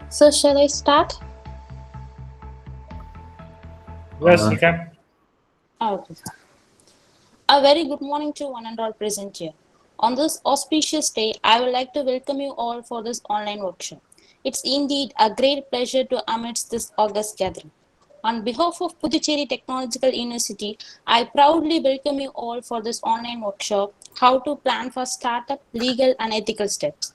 So, shall I start? Yes, you can. Okay. A very good morning to one and all present here. On this auspicious day, I would like to welcome you all for this online workshop. It's indeed a great pleasure to amidst this august gathering. On behalf of Puducherry Technological University, I proudly welcome you all for this online workshop, How to Plan for Startup Legal and Ethical Steps.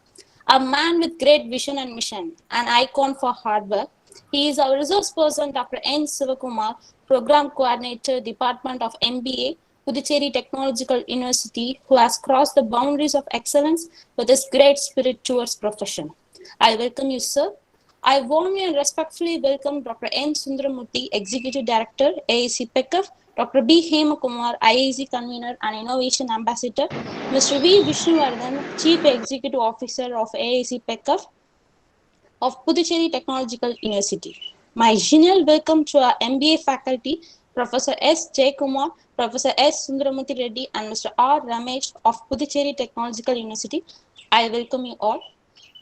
A man with great vision and mission, an icon for hard work. He is our resource person, Dr. N. SIVAKUMAR, Program Coordinator, Department of MBA, Puducherry Technological University, who has crossed the boundaries of excellence with his great spirit towards profession. I welcome you, sir. I warmly and respectfully welcome Dr. N. Sundaramurthy, Executive Director, AIC PECF, Dr. B. Hemakumar, IIC Convener and Innovation Ambassador, Mr. V. Vishnuvardhan, Chief Executive Officer of AIC PECF of Puducherry Technological University. My genial welcome to our MBA faculty, Professor S. Jaykumar, Professor S. Sundaramurthy Reddy, and Mr. R. Ramesh of Puducherry Technological University. I welcome you all.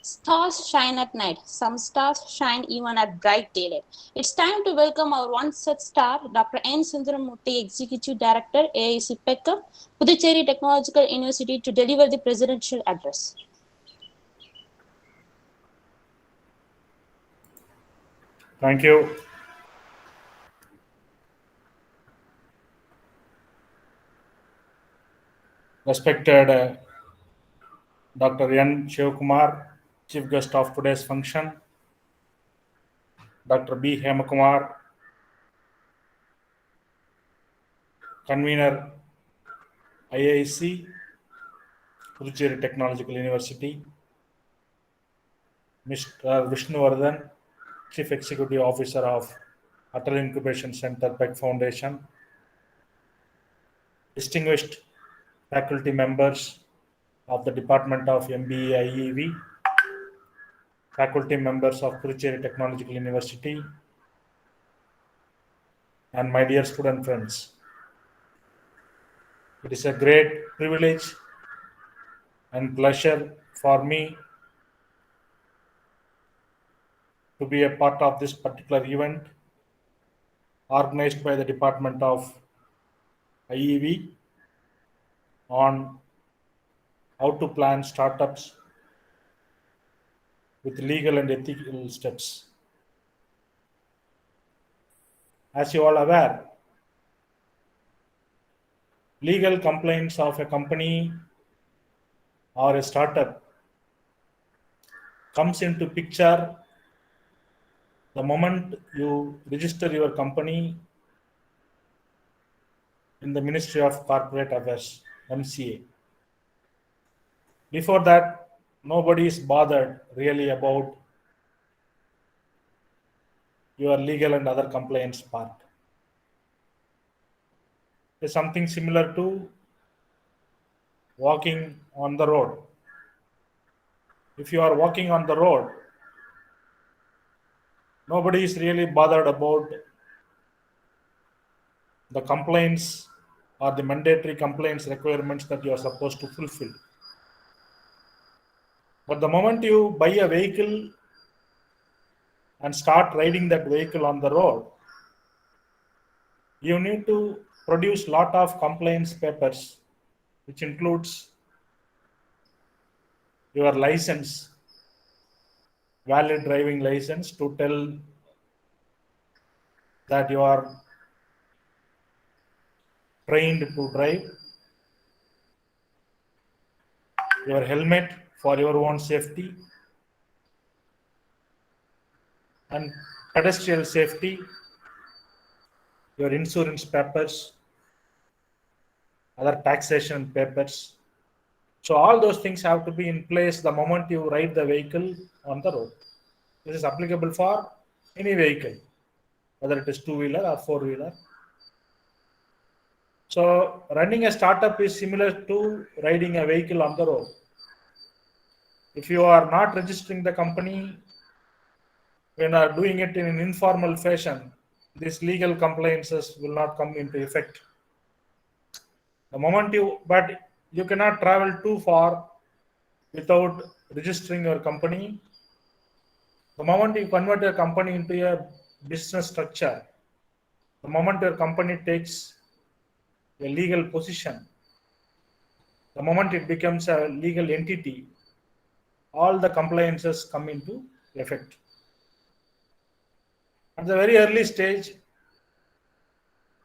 Stars shine at night. Some stars shine even at bright daylight. It's time to welcome our one such star, Dr. N. Sundaramurthy, Executive Director, AIC PECA, Puducherry Technological University, to deliver the presidential address. Thank you. Respected Dr. N. Shivakumar, Chief Guest of today's function, Dr. B. Hemakumar, Convener, IIC, Puducherry Technological University, Mr. Vishnuvardhan, Chief Executive Officer of Atal Incubation Center, PEC Foundation, distinguished faculty members of the Department of MBA IEV, faculty members of Puducherry Technological University, and my dear student friends. It is a great privilege and pleasure for me to be a part of this particular event organized by the Department of IEV on how to plan startups with legal and ethical steps. As you all aware, legal complaints of a company or a startup comes into picture the moment you register your company in the Ministry of Corporate Affairs, MCA. Before that, nobody is bothered really about your legal and other compliance part. It's something similar to walking on the road. If you are walking on the road, nobody is really bothered about the complaints or the mandatory complaints requirements that you are supposed to fulfill. But the moment you buy a vehicle and start riding that vehicle on the road, you need to produce lot of complaints papers, which includes your license, valid driving license, to tell that you are trained to drive, your helmet for your own safety, and pedestrian safety, your insurance papers, other taxation papers. So all those things have to be in place the moment you ride the vehicle on the road. This is applicable for any vehicle, whether it is two-wheeler or four-wheeler. So running a startup is similar to riding a vehicle on the road. If you are not registering the company, when are doing it in an informal fashion, these legal compliances will not come into effect. But you cannot travel too far without registering your company The moment you convert your company into a business structure, the moment your company takes a legal position, the moment it becomes a legal entity, all the compliances come into effect. At the very early stage,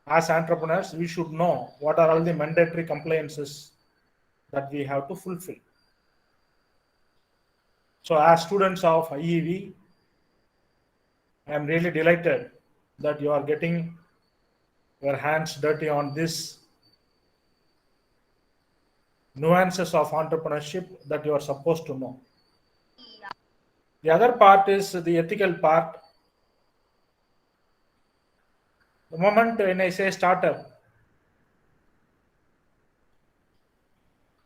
as entrepreneurs, we should know what are all the mandatory compliances that we have to fulfill. So, as students of IEV, I am really delighted that you are getting your hands dirty on this nuances of entrepreneurship that you are supposed to know. The other part is the ethical part. The moment when I say startup,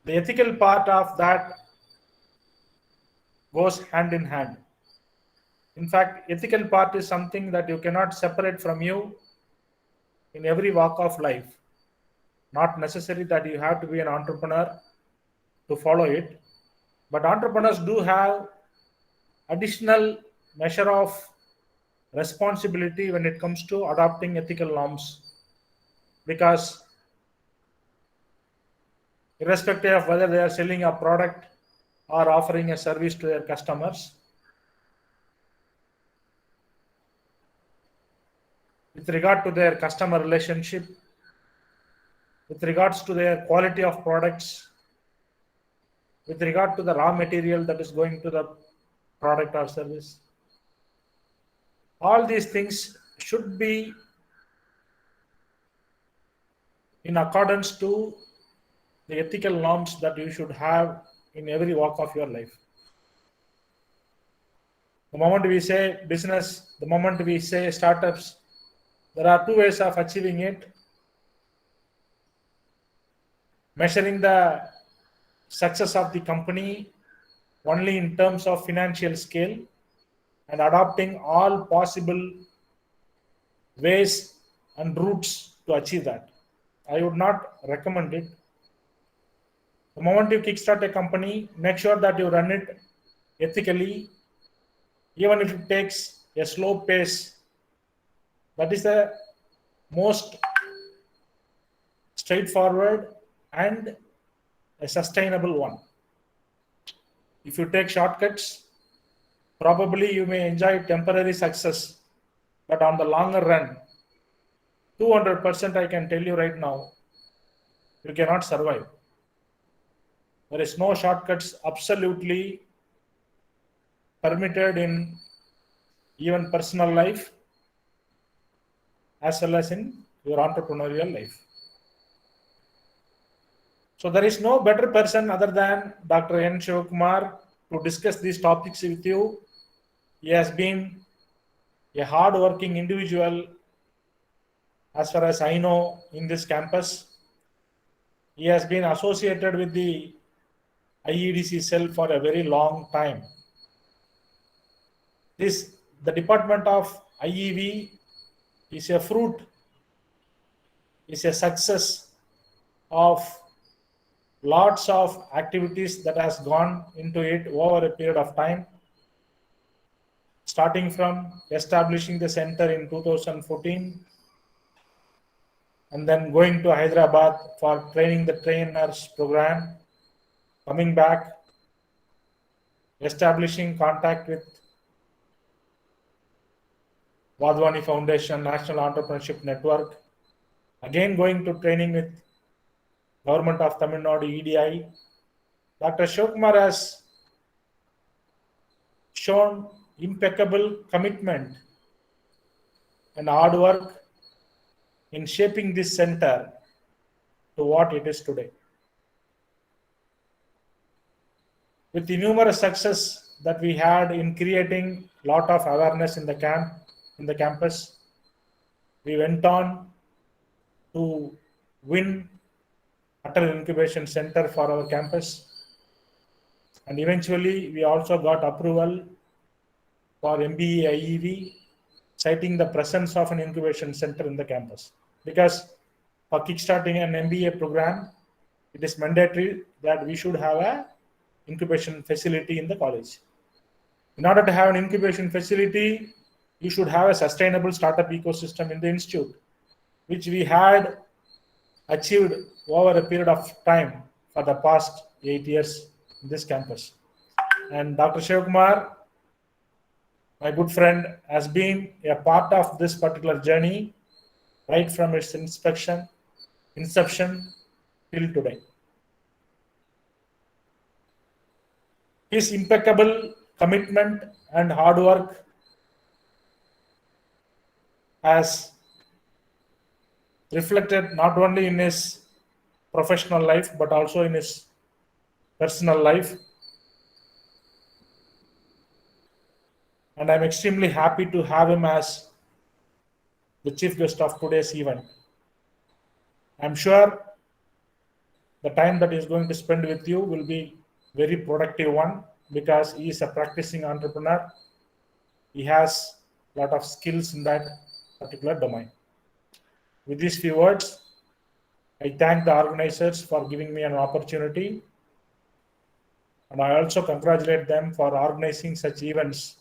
the ethical part of that goes hand in hand. In fact, ethical part is something that you cannot separate from you in every walk of life. Not necessary that you have to be an entrepreneur to follow it, but entrepreneurs do have additional measure of responsibility when it comes to adopting ethical norms, because irrespective of whether they are selling a product or offering a service to their customers, with regard to their customer relationship, with regards to their quality of products, with regard to the raw material that is going to the product or service, all these things should be in accordance to the ethical norms that you should have in every walk of your life. The moment we say business, the moment we say startups, there are two ways of achieving it. Measuring the success of the company only in terms of financial scale and adopting all possible ways and routes to achieve that. I would not recommend it. The moment you kickstart a company, make sure that you run it ethically, even if it takes a slow pace. That is the most straightforward and a sustainable one. If you take shortcuts, probably you may enjoy temporary success, but on the longer run, 200% I can tell you right now, you cannot survive. There is no shortcuts absolutely permitted in even personal life as well as in your entrepreneurial life. So there is no better person other than Dr. N. SIVAKUMAR to discuss these topics with you. He has been a hard-working individual as far as I know in this campus. He has been associated with the IEDC cell for a very long time. The department of IEV is a fruit, is a success of lots of activities that has gone into it over a period of time, starting from establishing the center in 2014 and then going to Hyderabad for training the trainers program, coming back, establishing contact with Vadwani Foundation, National Entrepreneurship Network, again going to training with Government of Tamil Nadu, EDI. Dr. SIVAKUMAR has shown impeccable commitment and hard work in shaping this center to what it is today. With the numerous success that we had in creating a lot of awareness in the campus, we went on to win Atal Incubation Center for our campus, and eventually we also got approval for MBA IEV, citing the presence of an incubation center in the campus. Because for kickstarting an MBA program, it is mandatory that we should have a incubation facility in the college. In order to have an incubation facility, you should have a sustainable startup ecosystem in the institute, which we had achieved over a period of time for the past 8 years in this campus. And Dr. Shivakumar, my good friend, has been a part of this particular journey right from its inception till today. His impeccable commitment and hard work has reflected not only in his professional life but also in his personal life. And I'm extremely happy to have him as the chief guest of today's event. I'm sure the time that he's going to spend with you will be very productive one, because he is a practicing entrepreneur. He has a lot of skills in that particular domain. With these few words, I thank the organizers for giving me an opportunity, and I also congratulate them for organizing such events.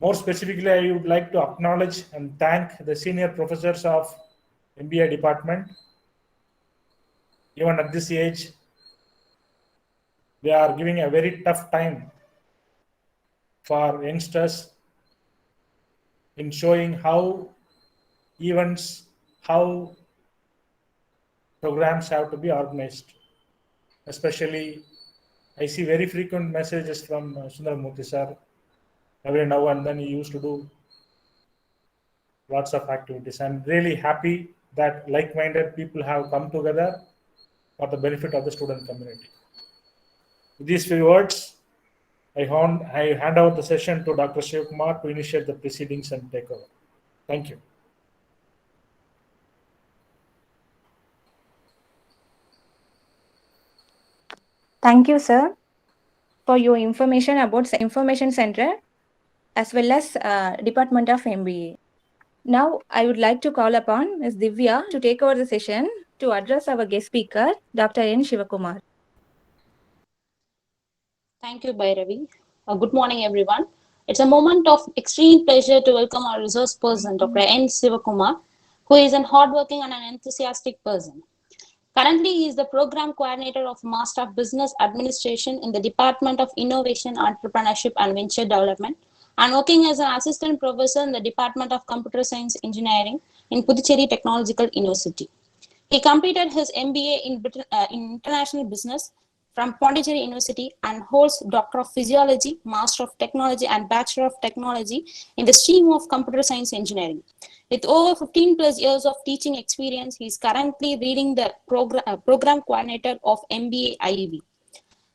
More specifically, I would like to acknowledge and thank the senior professors of MBA department. Even at this age, they are giving a very tough time for youngsters in showing how events, how programs have to be organized. Especially, I see very frequent messages from Sundaramurthy sir. Every now and then he used to do lots of activities. I'm really happy that like-minded people have come together for the benefit of the student community. With these few words, I hand over the session to Dr. Shivakumar to initiate the proceedings and take over. Thank you. Thank you, sir, for your information about the Information Center as well as Department of MBA. Now, I would like to call upon Ms. Divya to take over the session to address our guest speaker, Dr. N. Sivakumar. Thank you, Bhairavi. Good morning, everyone. It's a moment of extreme pleasure to welcome our resource person, Dr. N. Sivakumar, who is an hardworking and an enthusiastic person. Currently, he is the program coordinator of Master of Business Administration in the Department of Innovation, Entrepreneurship and Venture Development, and working as an assistant professor in the Department of Computer Science Engineering in Puducherry Technological University. He completed his MBA in International Business from Pondicherry University and holds Doctor of Physiology, Master of Technology and Bachelor of Technology in the stream of Computer Science Engineering. With over 15 plus years of teaching experience, he is currently reading the program coordinator of MBA IEV.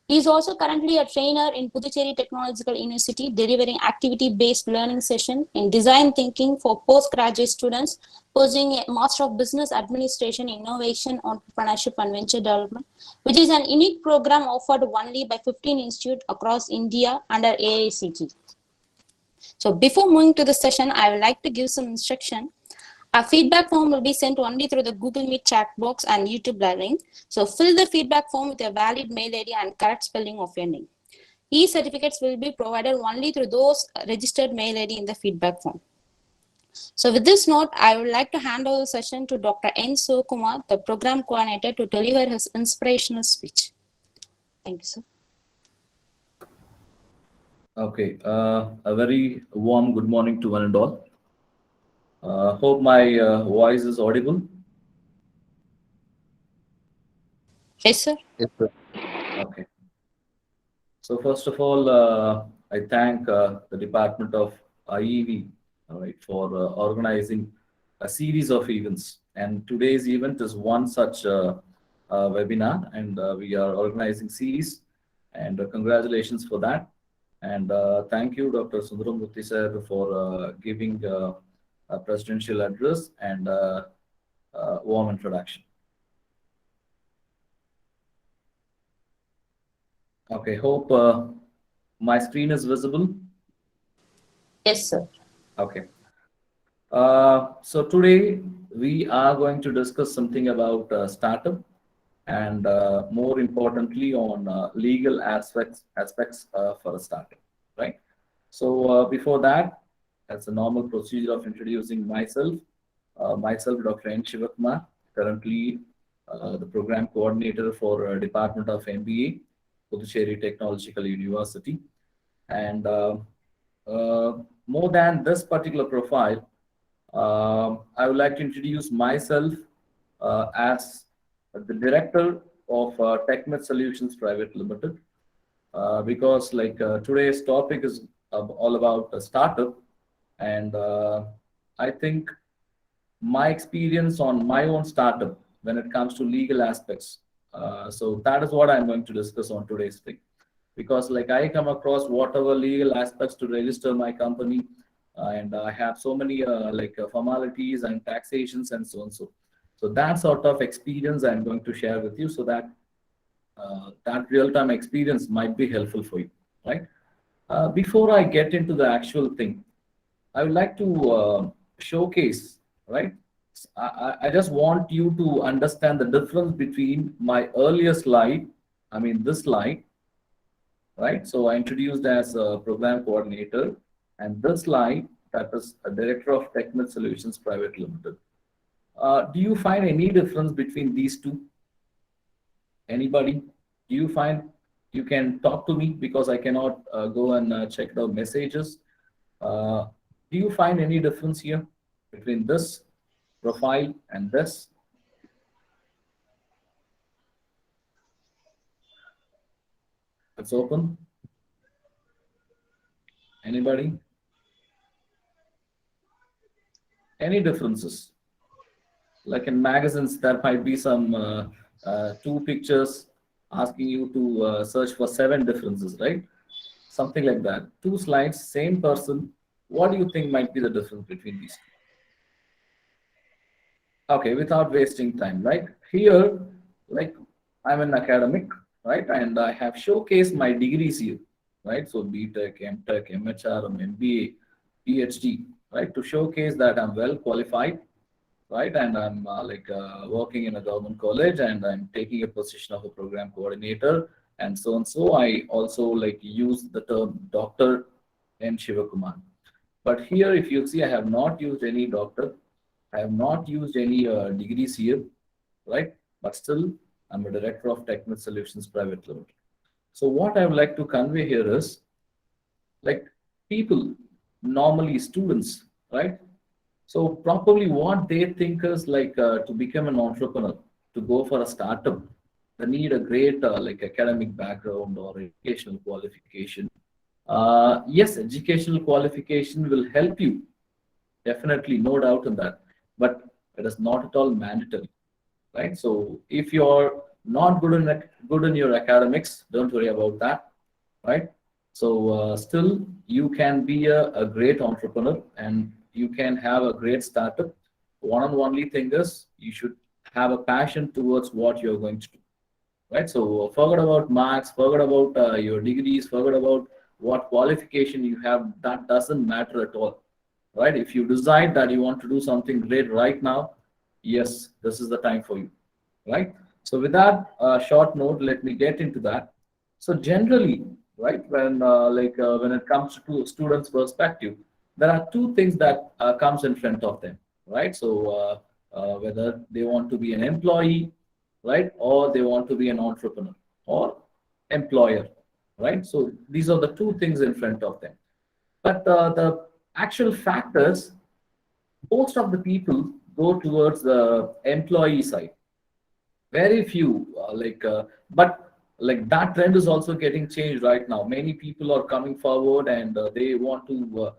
He is also currently a trainer in Puducherry Technological University, delivering activity-based learning session in design thinking for postgraduate students pursuing a Master of Business Administration, Innovation, Entrepreneurship and Venture Development, which is an unique program offered only by 15 institutes across India under AICT. So before moving to the session, I would like to give some instruction. A feedback form will be sent only through the Google Meet chat box and YouTube live link. So fill the feedback form with a valid mail ID and correct spelling of your name. E-certificates will be provided only through those registered mail ID in the feedback form. So with this note, I would like to hand over the session to Dr. N. Sivakumar, the program coordinator, to deliver his inspirational speech. Thank you, sir. Okay, a very warm good morning to one and all. Hope my voice is audible. Yes, sir. Yes, sir. Okay. So first of all, I thank the Department of IEV, all right, for organizing a series of events. And today's event is one such webinar, and we are organizing series. And congratulations for that. And thank you, Dr. Sundaramurthy sir, for giving a presidential address and warm introduction. Okay, hope my screen is visible. Yes, sir. Okay. So today we are going to discuss something about startup. and more importantly on legal aspects for a startup, right? So before that, as a normal procedure of introducing myself, Dr. N. Sivakumar, currently the program coordinator for Department of MBA, Puducherry Technological University. And uh, more than this particular profile, I would like to introduce myself as the director of TECHMYTHS Solutions Private Limited, because like today's topic is all about a startup, and I think my experience on my own startup when it comes to legal aspects. So that is what I'm going to discuss on today's thing, because like I come across whatever legal aspects to register my company, and I have so many formalities and taxations and so on. So that sort of experience I'm going to share with you, so that that real-time experience might be helpful for you, right? Before I get into the actual thing, I would like to showcase, right? I just want you to understand the difference between my earlier slide, I mean this slide, right? So I introduced as a program coordinator, and this slide, that is a director of TECHMYTHS Solutions Private Limited. Do you find any difference between these two? Anybody? Do you find, you can talk to me because I cannot go and check the messages. Do you find any difference here between this profile and this? It's open. Anybody? Any differences? Like in magazines, there might be some two pictures asking you to search for 7 differences, right? Something like that. 2 slides, same person. What do you think might be the difference between these two? Okay, without wasting time, right? Here, like I'm an academic, right? And I have showcased my degrees here, right? So BTech, MTech, MHR, MBA, PhD, right? To showcase that I'm well qualified, right? And I'm working in a government college, and I'm taking a position of a program coordinator, and so on. So I also like use the term Dr. N. Sivakumar. But here, if you see, I have not used any doctor. I have not used any degrees here, right? But still, I'm a director of TECHMYTHS Solutions Private Limited. So what I would like to convey here is, like people, normally students, right? So probably what they think is like to become an entrepreneur, to go for a startup, they need a great like academic background or educational qualification. Yes, educational qualification will help you, definitely, no doubt in that, but it is not at all mandatory, right? So if you're not good in your academics, don't worry about that, right? So still you can be a great entrepreneur, and you can have a great startup. One and only thing is you should have a passion towards what you're going to do, right? So forget about marks, forget about your degrees, forget about what qualification you have. That doesn't matter at all, right? If you decide that you want to do something great right now, yes, this is the time for you, right? So with that short note, let me get into that. So generally, right, when it comes to students' perspective, there are 2 things that comes in front of them, right? So whether they want to be an employee, right, or they want to be an entrepreneur or employer, right? So these are the 2 things in front of them. But the actual fact is, most of the people go towards the employee side. Very few, but like that trend is also getting changed right now. Many people are coming forward, and they want to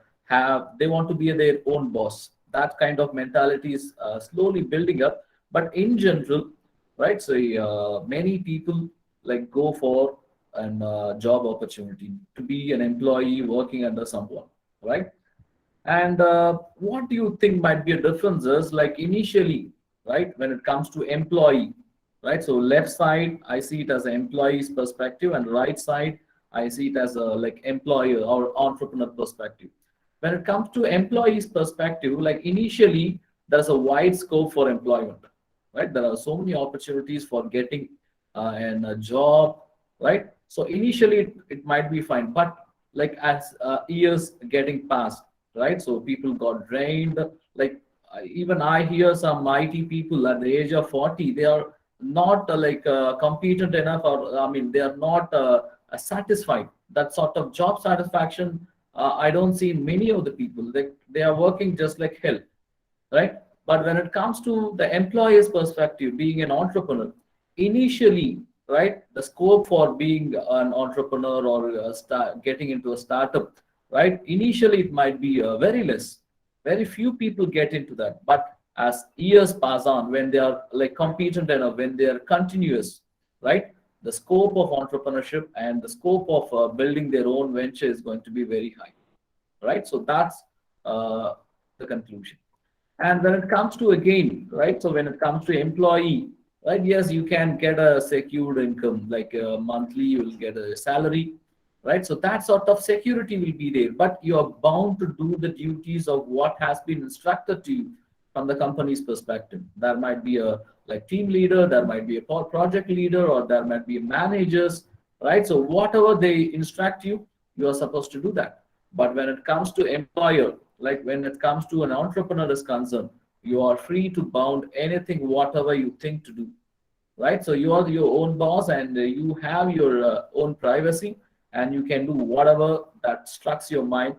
they want to be their own boss. That kind of mentality is slowly building up. But in general, right? So many people like go for an job opportunity to be an employee working under someone, right? And what do you think might be a difference is, like initially, right, when it comes to employee, right? So left side, I see it as an employee's perspective, and right side, I see it as a like employer or entrepreneur perspective. When it comes to employee's perspective, like initially, there's a wide scope for employment, right? There are so many opportunities for getting a job, right? So initially it might be fine, but like as years getting past, right? So people got drained. Like even I hear some IT people at the age of 40, they are not competent enough, or I mean, they are not satisfied. That sort of job satisfaction, I don't see many of the people. They are working just like hell, right? But when it comes to the employer's perspective, being an entrepreneur, initially, right, the scope for being an entrepreneur or getting into a startup, right, initially it might be very less. Very few people get into that. But as years pass on, when they are like competent enough, when they are continuous, right, the scope of entrepreneurship and the scope of building their own venture is going to be very high, right? So that's uh, the conclusion. And when it comes to again, right? So when it comes to employee, right? Yes, you can get a secured income, like monthly, you will get a salary, right? So that sort of security will be there, but you are bound to do the duties of what has been instructed to you from the company's perspective. There might be a like team leader, there might be a project leader, or there might be managers, right? So whatever they instruct you, you are supposed to do that. But when it comes to employer, like when it comes to an entrepreneur is concerned, you are free to bound anything, whatever you think to do, right? So you are your own boss, and you have your own privacy, and you can do whatever that strikes your mind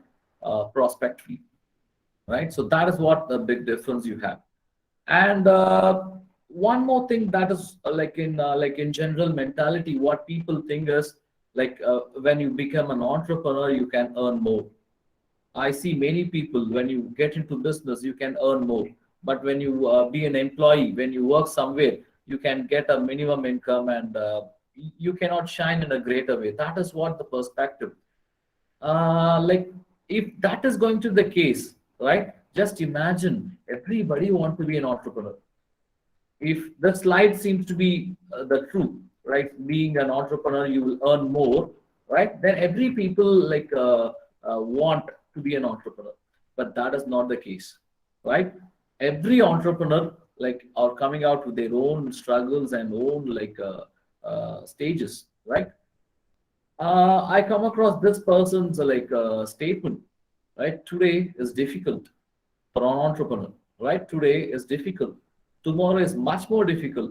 prospectively, right? So that is what the big difference you have. And one more thing that is like in general mentality, what people think is when you become an entrepreneur, you can earn more. I see many people, when you get into business, you can earn more. But when you be an employee, when you work somewhere, you can get a minimum income, and you cannot shine in a greater way. That is what the perspective. Like if that is going to be the case, right? Just imagine everybody want to be an entrepreneur. If the slide seems to be the truth, right? Being an entrepreneur, you will earn more, right? Then every people want to be an entrepreneur, but that is not the case, right? Every entrepreneur are coming out with their own struggles and own stages, right? I come across this person's statement, right? Today is difficult for an entrepreneur, right? Today is difficult. Tomorrow is much more difficult,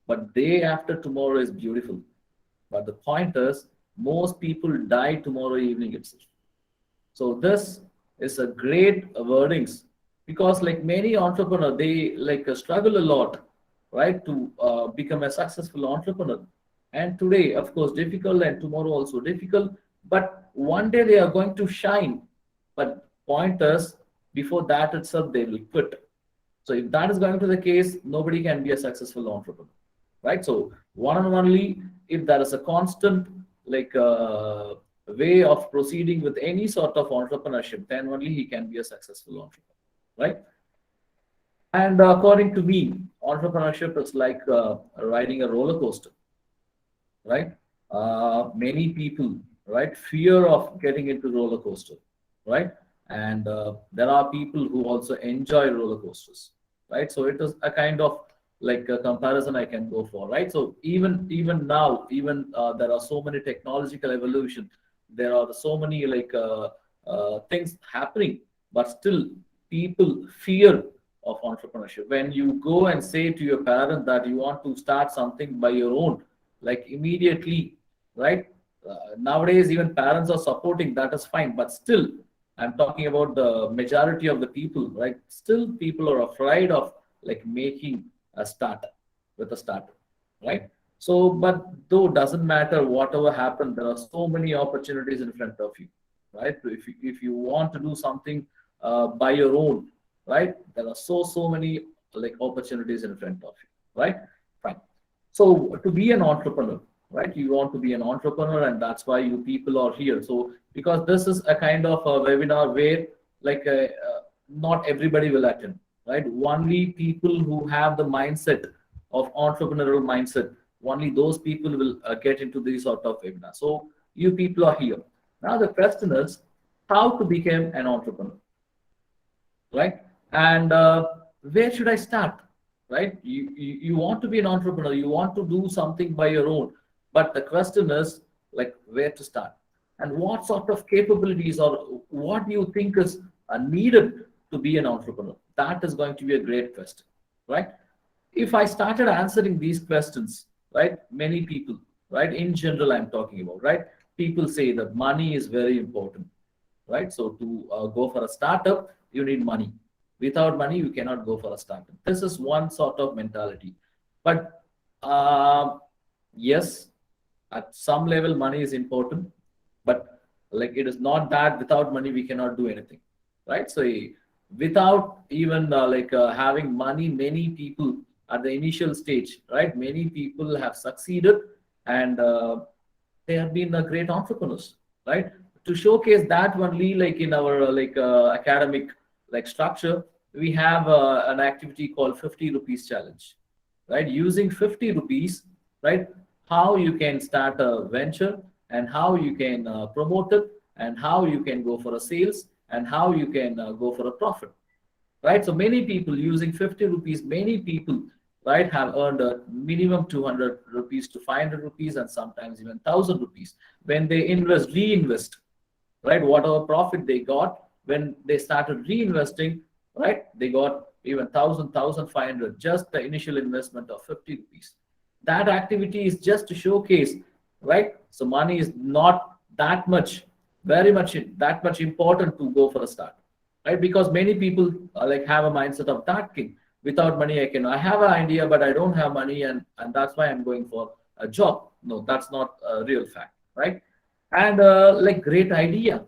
but day after tomorrow is beautiful. But the point is, most people die tomorrow evening itself. So this is a great wordings, because like many entrepreneur, they struggle a lot, right, to become a successful entrepreneur. And today, of course, difficult, and tomorrow also difficult. But one day they are going to shine. But point is, before that itself, they will quit. So if that is going to the case, nobody can be a successful entrepreneur, right? So one and only if there is a constant way of proceeding with any sort of entrepreneurship, then only he can be a successful entrepreneur, right? And according to me, entrepreneurship is like riding a roller coaster, right? Many people, right, fear of getting into roller coaster, right? And there are people who also enjoy roller coasters, right? So it is a kind of like a comparison I can go for, right? So even now, even there are so many technological evolution, there are so many things happening, but still people fear of entrepreneurship. When you go and say to your parent that you want to start something by your own, like immediately, right? Nowadays, even parents are supporting, that is fine, but still, I'm talking about the majority of the people, right? Still, people are afraid of making a startup with a startup, right? So, but though doesn't matter whatever happened, there are so many opportunities in front of you, right? So if you want to do something by your own, right? There are so many opportunities in front of you, right? Fine. So to be an entrepreneur, right? You want to be an entrepreneur, and that's why you people are here. So because this is a kind of a webinar where not everybody will attend, right? Only people who have the mindset of entrepreneurial mindset, only those people will get into this sort of webinar. So you people are here. Now the question is how to become an entrepreneur, right? And where should I start? right? You want to be an entrepreneur, you want to do something by your own, but the question is like where to start and what sort of capabilities or what do you think is needed to be an entrepreneur. That is going to be a great question, right? If I started answering these questions, right, many people, right, in general, I'm talking about, right, people say that money is very important, right? So to go for a startup, you need money. Without money, you cannot go for a startup. This is one sort of mentality. But yes, at some level, money is important. But like it is not that without money we cannot do anything, right? So without even having money, many people at the initial stage, right? Many people have succeeded and they have been great entrepreneurs, right? To showcase that only, like in our academic like structure, we have an activity called 50 rupees challenge, right? Using 50 rupees, right? How you can start a venture and how you can promote it and how you can go for a sales and how you can go for a profit, right? So many people using 50 rupees, many people, right, have earned a minimum 200 rupees to 500 rupees and sometimes even 1000 rupees when they reinvest, right? Whatever profit they got when they started reinvesting, right? They got even 1500, just the initial investment of 50 rupees. That activity is just to showcase, right? So money is not that much, very much that much important to go for a start, right? Because many people like have a mindset of that king. Without money, I have an idea, but I don't have money, and that's why I'm going for a job. No, that's not a real fact, right? And like great idea,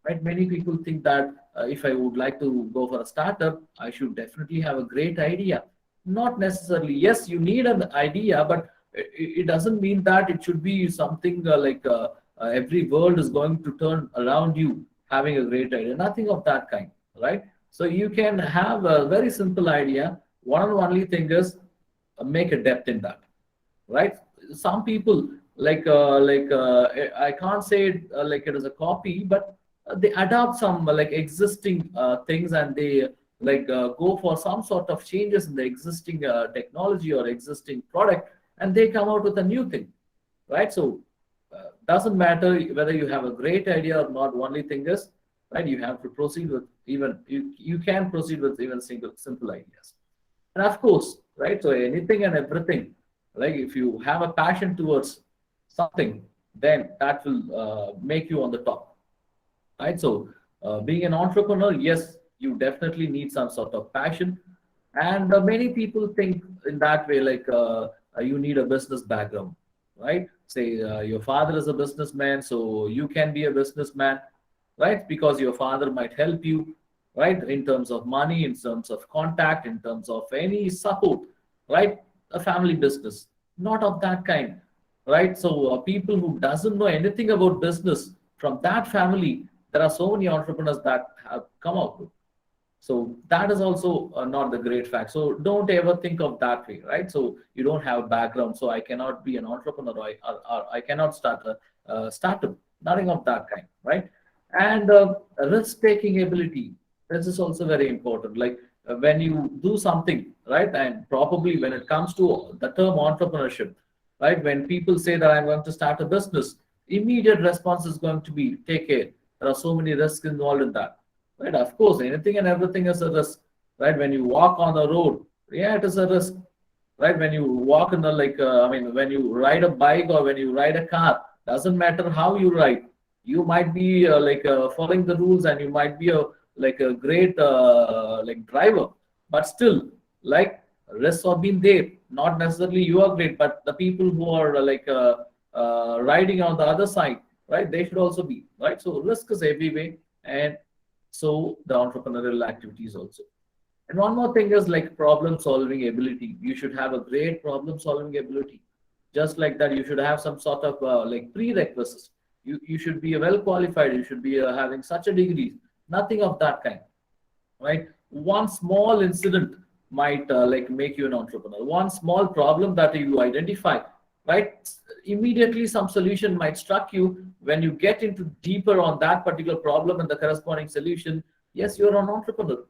right? Many people think that if I would like to go for a startup, I should definitely have a great idea. Not necessarily. Yes, you need an idea, but it doesn't mean that it should be something every world is going to turn around you having a great idea. Nothing of that kind, right? So you can have a very simple idea. One and only thing is make a depth in that, right? Some people I can't say it like it is a copy, but they adopt some like existing things and they go for some sort of changes in the existing technology or existing product and they come out with a new thing, right? So doesn't matter whether you have a great idea or not. Only thing is, right, you have to proceed with even you can proceed with even simple ideas. And of course, right, so anything and everything, like if you have a passion towards something, then that will make you on the top, right? So being an entrepreneur, yes, you definitely need some sort of passion. And many people think in that way, you need a business background, right? Say your father is a businessman, so you can be a businessman, right? Because your father might help you, right? In terms of money, in terms of contact, in terms of any support, right? A family business, not of that kind, right? So people who doesn't know anything about business from that family, there are so many entrepreneurs that have come out with. So that is also not the great fact. So don't ever think of that way, right? So you don't have a background, so I cannot be an entrepreneur, or I cannot start a startup. Nothing of that kind, right? And risk-taking ability. This is also very important. Like when you do something, right? And probably when it comes to the term entrepreneurship, right? When people say that I'm going to start a business, immediate response is going to be take care. There are so many risks involved in that, right? Of course, anything and everything is a risk, right? When you walk on the road, yeah, it is a risk, right? When you walk in the when you ride a bike or when you ride a car, doesn't matter how you ride, you might be following the rules and you might be a great driver, but still like risks have been there. Not necessarily you are great, but the people who are riding on the other side, right? They should also be, right? So risk is everywhere, and so the entrepreneurial activities also. And one more thing is like problem solving ability. You should have a great problem solving ability. Just like that, you should have some sort of prerequisites. You should be well qualified. You should be having such a degree. Nothing of that kind, right? One small incident might make you an entrepreneur. One small problem that you identify, right? Immediately some solution might struck you. When you get into deeper on that particular problem and the corresponding solution, yes, you're an entrepreneur,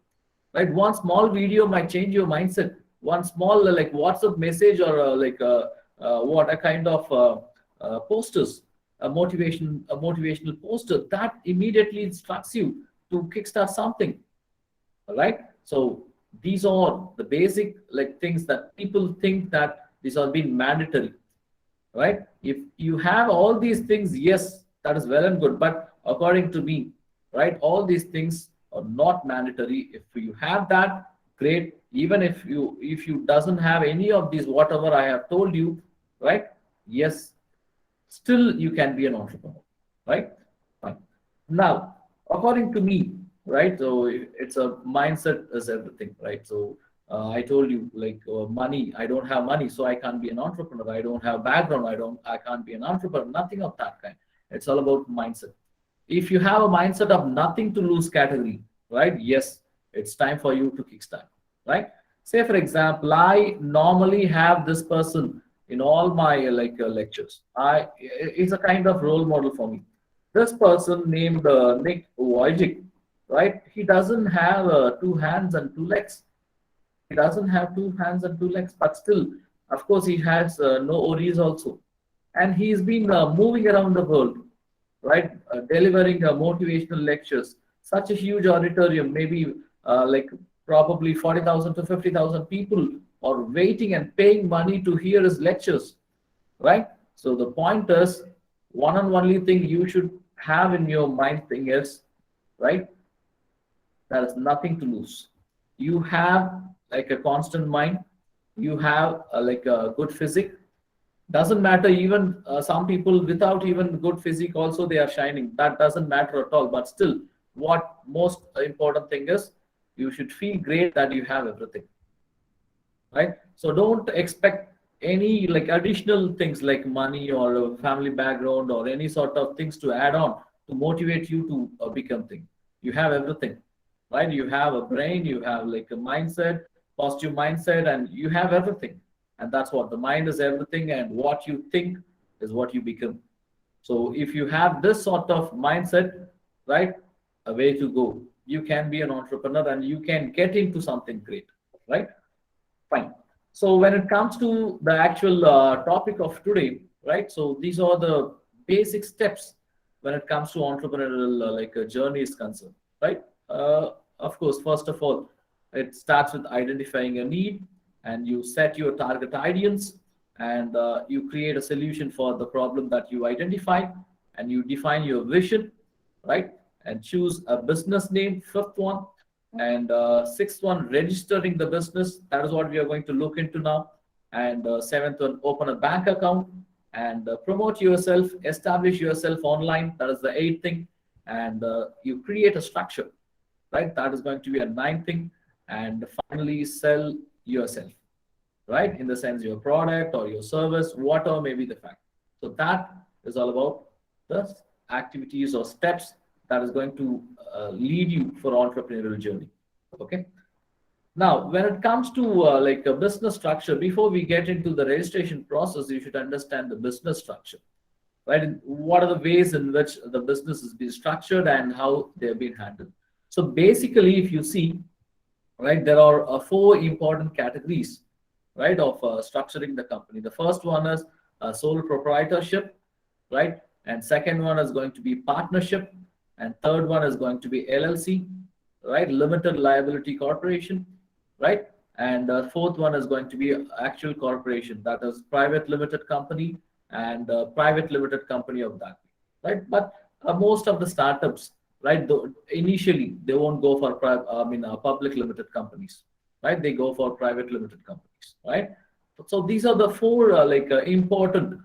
right? One small video might change your mindset, one small like WhatsApp message or what a kind of posters, a motivational poster that immediately instructs you to kickstart something. All right. So these are the basic like things that people think that these are being mandatory, right? If you have all these things, yes, that is well and good. But according to me, right, all these things are not mandatory. If you have that, great. Even if you doesn't have any of these, whatever I have told you, right? Yes, still you can be an entrepreneur, right? Fine. Now, according to me, right? So it's a mindset is everything, right? So I told you like money. I don't have money, so I can't be an entrepreneur. I don't have background. I can't be an entrepreneur. Nothing of that kind. It's all about mindset. If you have a mindset of nothing to lose category, right? Yes, it's time for you to kickstart, right? Say for example, I normally have this person in all my lectures. It's a kind of role model for me. This person named Nick Wojcik, right? He doesn't have two hands and two legs. He doesn't have two hands and two legs, but still, of course, he has no ovaries also, and he's been moving around the world, right? Delivering motivational lectures, such a huge auditorium, maybe like probably 40,000 to 50,000 people are waiting and paying money to hear his lectures, right? So the point is, one and only thing you should have in your mind thing is, right? There is nothing to lose. You have like a constant mind. You have like a good physique. Doesn't matter, even some people without even good physique also they are shining. That doesn't matter at all. But still, what most important thing is, you should feel great that you have everything, right? So don't expect any like additional things like money or a family background or any sort of things to add on to motivate you to become thing. You have everything, right? You have a brain, you have like a mindset, positive mindset, and you have everything. And that's what the mind is everything, and what you think is what you become. So if you have this sort of mindset, right, a way to go. You can be an entrepreneur and you can get into something great, right? Fine. So when it comes to the actual topic of today, right? So these are the basic steps when it comes to entrepreneurial journey is concerned, right? Of course, first of all, it starts with identifying a need, and you set your target audience, and you create a solution for the problem that you identify, and you define your vision, right? And choose a business name, fifth one. And sixth one, registering the business. That is what we are going to look into now. And seventh one, open a bank account and promote yourself, establish yourself online. That is the eighth thing. And you create a structure, right? That is going to be a ninth thing. And finally, sell yourself, right? In the sense your product or your service, whatever may be the fact. So that is all about the activities or steps that is going to lead you for entrepreneurial journey. Okay. Now, when it comes to like a business structure, before we get into the registration process, you should understand the business structure, right? And what are the ways in which the business is being structured and how they're being handled. So basically, if you see, right, there are four important categories, right, of structuring the company. The first one is sole proprietorship, right? And second one is going to be partnership. And third one is going to be LLC, right? Limited liability corporation, right? And fourth one is going to be actual corporation, that is private limited company and private limited company of that, right? But most of the startups, right, initially they won't go for public limited companies, right? They go for private limited companies, right? So these are the four important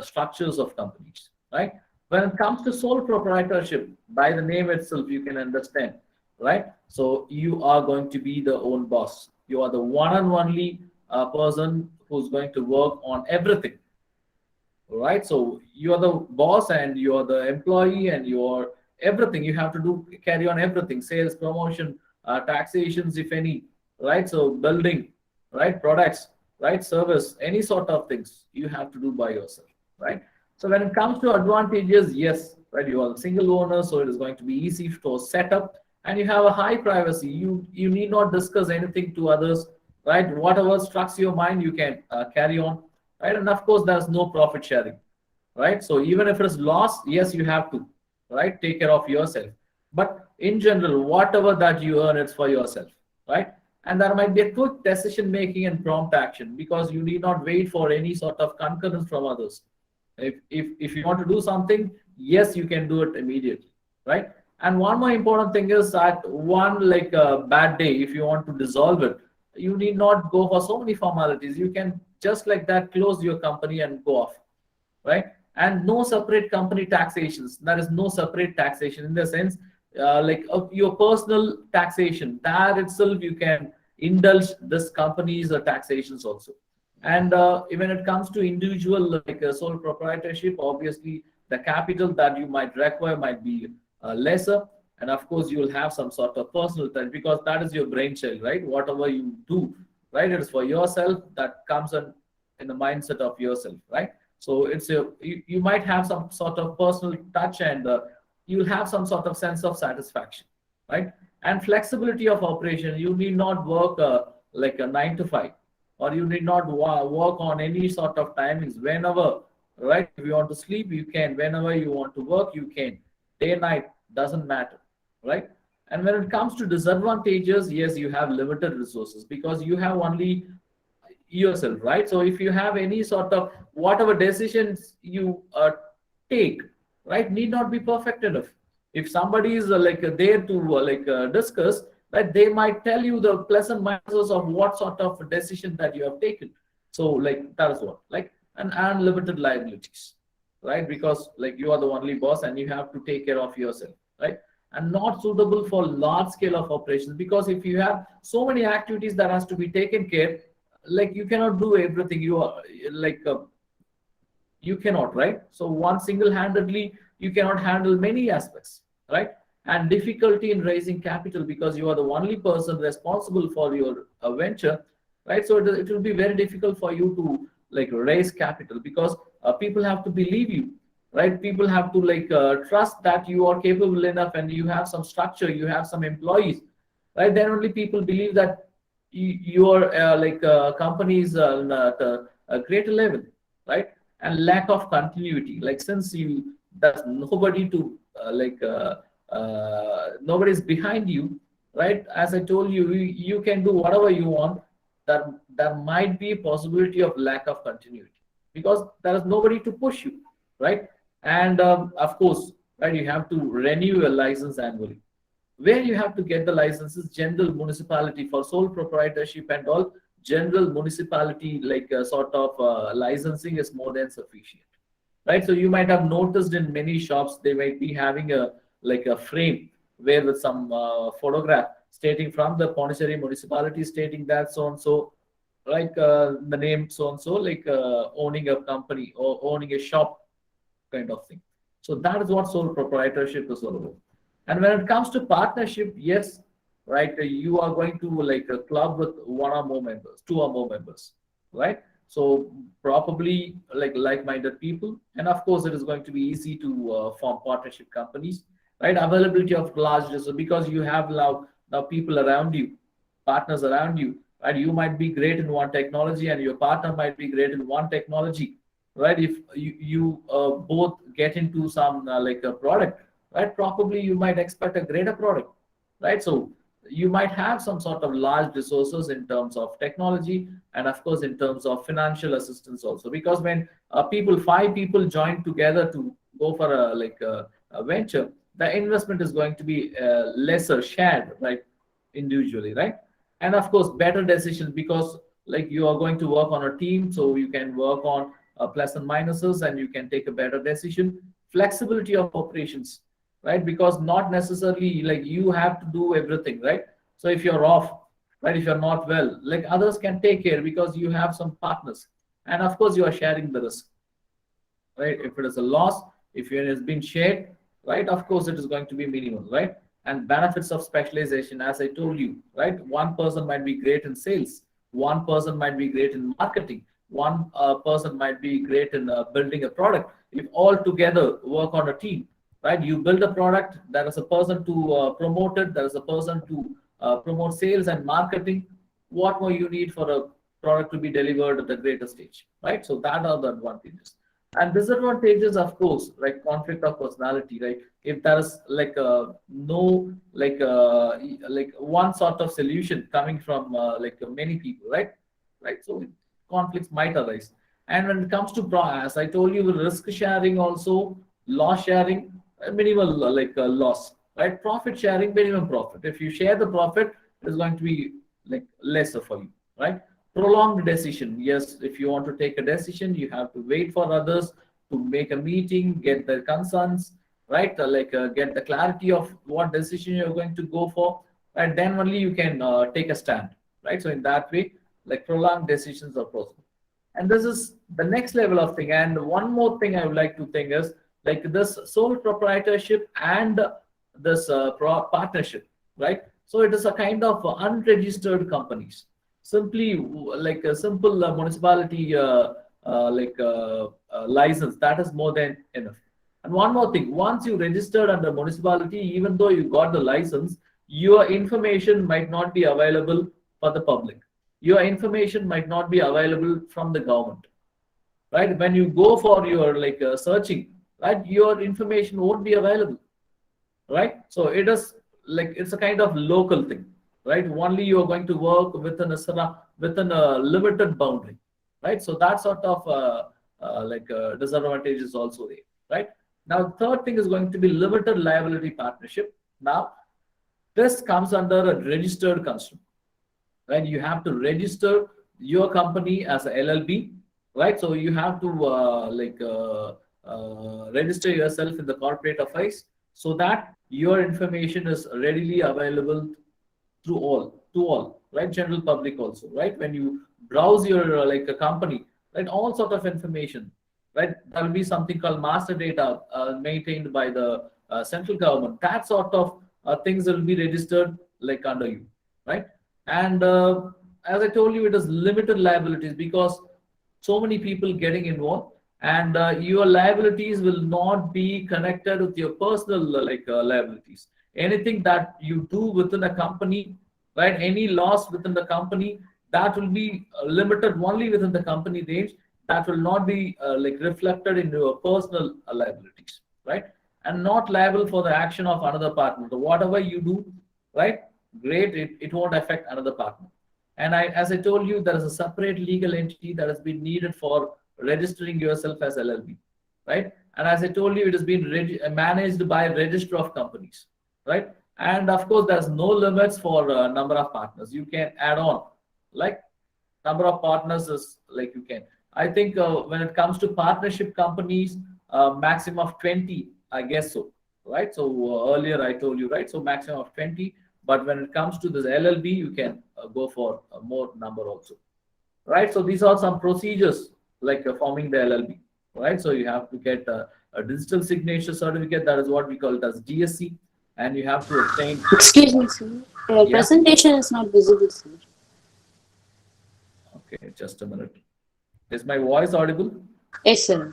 structures of companies, right? When it comes to sole proprietorship, by the name itself, you can understand, right? So you are going to be the own boss. You are the one and only person who's going to work on everything, right? So you are the boss and you are the employee and you are everything. You have to do carry on everything: sales, promotion, taxations, if any, right? So building, right? Products, right? Service, any sort of things you have to do by yourself, right? So when it comes to advantages, yes, right, you are a single owner, so it is going to be easy to set up, and you have a high privacy. You need not discuss anything to others, right? Whatever strucks your mind, you can carry on, right? And of course, there's no profit sharing, right? So even if it's loss, yes, you have to, right, take care of yourself. But in general, whatever that you earn, it's for yourself, right? And there might be a quick decision making and prompt action, because you need not wait for any sort of concurrence from others. If you want to do something, yes, you can do it immediately, right? And one more important thing is that one, like a bad day, if you want to dissolve it, you need not go for so many formalities. You can just like that close your company and go off, right? And no separate company taxations. There is no separate taxation in the sense, your personal taxation. That itself you can indulge this company's taxations also. And when it comes to individual like sole proprietorship, obviously the capital that you might require might be lesser, and of course you will have some sort of personal touch, because that is your brainchild, right? Whatever you do, right, it is for yourself. That comes in the mindset of yourself, right? So it's you might have some sort of personal touch, and you'll have some sort of sense of satisfaction, right? And flexibility of operation. You need not work like a 9 to 5, or you need not work on any sort of timings. Whenever, right? If you want to sleep, you can. Whenever you want to work, you can. Day, night, doesn't matter, right? And when it comes to disadvantages, yes, you have limited resources, because you have only yourself, right? So if you have any sort of whatever decisions you take, right, need not be perfect enough. If somebody is there to discuss, right, they might tell you the plus and minuses of what sort of decision that you have taken. So like that is what, like, an unlimited liabilities, right? Because like you are the only boss and you have to take care of yourself, right? And not suitable for large scale of operations, because if you have so many activities that has to be taken care, like you cannot do everything. You are you cannot, right? So one single-handedly you cannot handle many aspects, right? And difficulty in raising capital, because you are the only person responsible for your venture, right? So it will be very difficult for you to like raise capital, because people have to believe you, right? People have to trust that you are capable enough, and you have some structure, you have some employees, right? Then only people believe that your company is at a greater level, right? And lack of continuity, like since you there's nobody to nobody's behind you, right? As I told you, you can do whatever you want. There might be a possibility of lack of continuity, because there is nobody to push you, right? And of course, right, you have to renew your license annually. Where you have to get the licenses, general municipality for sole proprietorship and all, general municipality sort of licensing is more than sufficient, right? So you might have noticed in many shops they might be having a frame where with some photograph stating from the Pondicherry municipality, stating that so and so, the name so and so, owning a company or owning a shop kind of thing. So that is what sole proprietorship is all about. And when it comes to partnership, yes, right, you are going to a club with one or more members, two or more members, right? So probably like-minded people, and of course it is going to be easy to form partnership companies, right? Availability of large resources, because you have now people around you, partners around you, right? You might be great in one technology, and your partner might be great in one technology, right? If you both get into some a product, right? Probably you might expect a greater product, right? So you might have some sort of large resources in terms of technology, and of course in terms of financial assistance also, because when 5 people join together to go for a venture, the investment is going to be lesser shared, right, individually, right? And of course better decisions, because you are going to work on a team, so you can work on plus and minuses, and you can take a better decision. Flexibility of operations, right? Because not necessarily you have to do everything, right? So if you're off, right, if you're not well, others can take care, because you have some partners, and of course you are sharing the risk, right? If it is a loss, if it has been shared, right, of course it is going to be minimal, right? And benefits of specialization, as I told you, right? One person might be great in sales, one person might be great in marketing, one person might be great in building a product. If all together work on a team, right, you build a product, there is a person to promote it, there is a person to promote sales and marketing, what more you need for a product to be delivered at a greater stage, right? So that are the advantages. And disadvantages, of course, like conflict of personality, right? If there is like no like one sort of solution coming from many people, right? So conflicts might arise. And when it comes to as I told you, risk sharing also, loss sharing, minimal loss, right? Profit sharing, minimum profit. If you share the profit, it is going to be like lesser for you, right? Prolonged decision. Yes, if you want to take a decision, you have to wait for others to make a meeting, get their concerns, right? Get the clarity of what decision you're going to go for, and then only you can take a stand, right? So in that way, like prolonged decisions are possible. And this is the next level of thing. And one more thing I would like to think is like this sole proprietorship and this partnership, right? So it is a kind of unregistered companies. Simply like a simple municipality license, that is more than enough. And one more thing, once you registered under municipality, even though you got the license, your information might not be available for the public. Your information might not be available from the government, right? When you go for your searching, right, your information won't be available, right? So it is like it's a kind of local thing, right? Only you are going to work within a limited boundary, right? So that sort of disadvantage is also there, right? Now third thing is going to be limited liability partnership. Now this comes under a registered construct, right? You have to register your company as a LLB, right? So you have to register yourself in the corporate affairs so that your information is readily available to all, right? General public also, right? When you browse your like a company, right? All sort of information, right? There will be something called master data maintained by the central government. That sort of things will be registered like under you, right? And as I told you, it is limited liabilities because so many people getting involved, and your liabilities will not be connected with your personal liabilities. Anything that you do within a company, right? Any loss within the company, that will be limited only within the company range. That will not be reflected in your personal liabilities, right? And not liable for the action of another partner. So whatever you do, right? Great, it won't affect another partner. And as I told you, there is a separate legal entity that has been needed for registering yourself as LLB, right? And as I told you, it has been managed by a register of companies, right? And of course, there's no limits for number of partners. You can add on, like number of partners is like you can. I think when it comes to partnership companies, maximum of 20, I guess so, right? So earlier I told you, right? So maximum of 20. But when it comes to this LLB, you can go for a more number also, right? So these are some procedures like forming the LLB, right? So you have to get a digital signature certificate. That is what we call it as DSC, and you have to obtain. Excuse me, sir. Your Yeah. presentation is not visible, sir. Okay, just a minute. Is my voice audible? Yes, sir.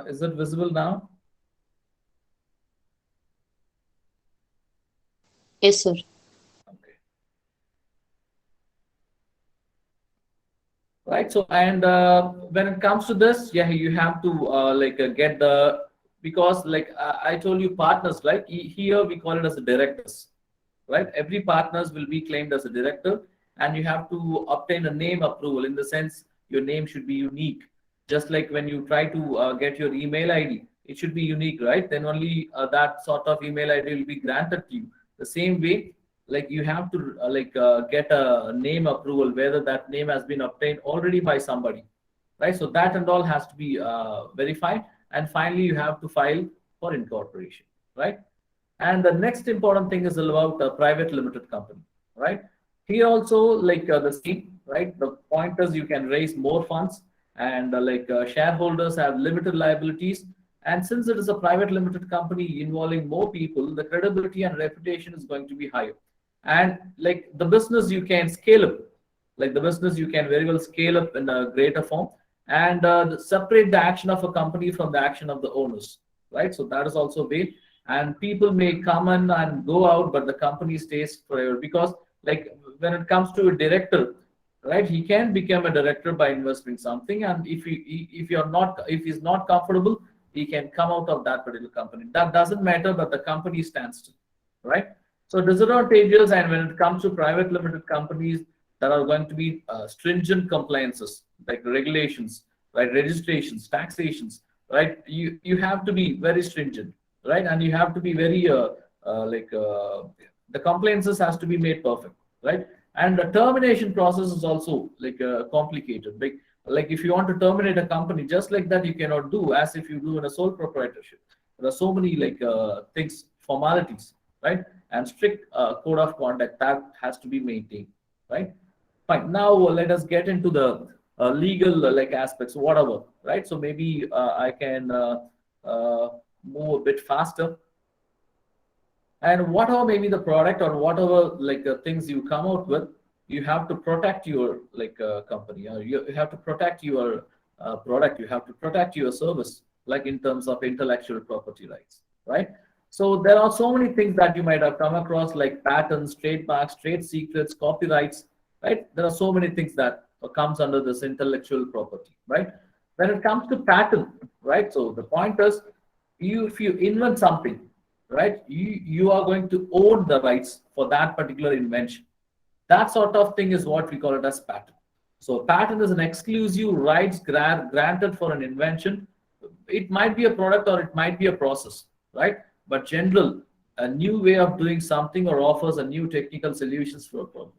Is it visible now? Yes, sir. Okay. Right. So, and when it comes to this, yeah, you have to get the, because like I told you, partners, like here we call it as a directors, right? Every partners will be claimed as a director, and you have to obtain a name approval, in the sense your name should be unique. Just like when you try to get your email ID, it should be unique, right? Then only that sort of email ID will be granted to you. The same way, like you have to get a name approval, whether that name has been obtained already by somebody, right? So that and all has to be verified. And finally, you have to file for incorporation, right? And the next important thing is about a private limited company, right? Here also, the same, right? The point is you can raise more funds, and shareholders have limited liabilities. And since it is a private limited company involving more people, the credibility and reputation is going to be higher. And like the business, you can scale up. Like the business, you can very well scale up in a greater form, and separate the action of a company from the action of the owners, right? So that is also a way. And people may come in and go out, but the company stays forever. Because like when it comes to a director, right, he can become a director by investing something, and if he's not comfortable, he can come out of that particular company. That doesn't matter, but the company stands still, right? So disadvantages, and when it comes to private limited companies, there are going to be stringent compliances, like regulations, right, registrations, taxations, right? You have to be very stringent, right? And you have to be very the compliances has to be made perfect, right? And the termination process is also complicated. Like if you want to terminate a company just like that, you cannot do as if you do in a sole proprietorship. There are so many things, formalities, right? And strict code of conduct that has to be maintained, right? Fine. Now let us get into the legal aspects, whatever, right? So maybe I can move a bit faster. And whatever maybe the product or whatever things you come out with, you have to protect your company, or you have to protect your product, you have to protect your service, like in terms of intellectual property rights, right? So there are so many things that you might have come across, like patents, trademarks, trade secrets, copyrights, right? There are so many things that comes under this intellectual property, right? When it comes to patent, right? So the point is, if you invent something, right, you are going to own the rights for that particular invention. That sort of thing is what we call it as patent. So patent is an exclusive rights granted for an invention. It might be a product or it might be a process, right? But general, a new way of doing something or offers a new technical solutions for a problem.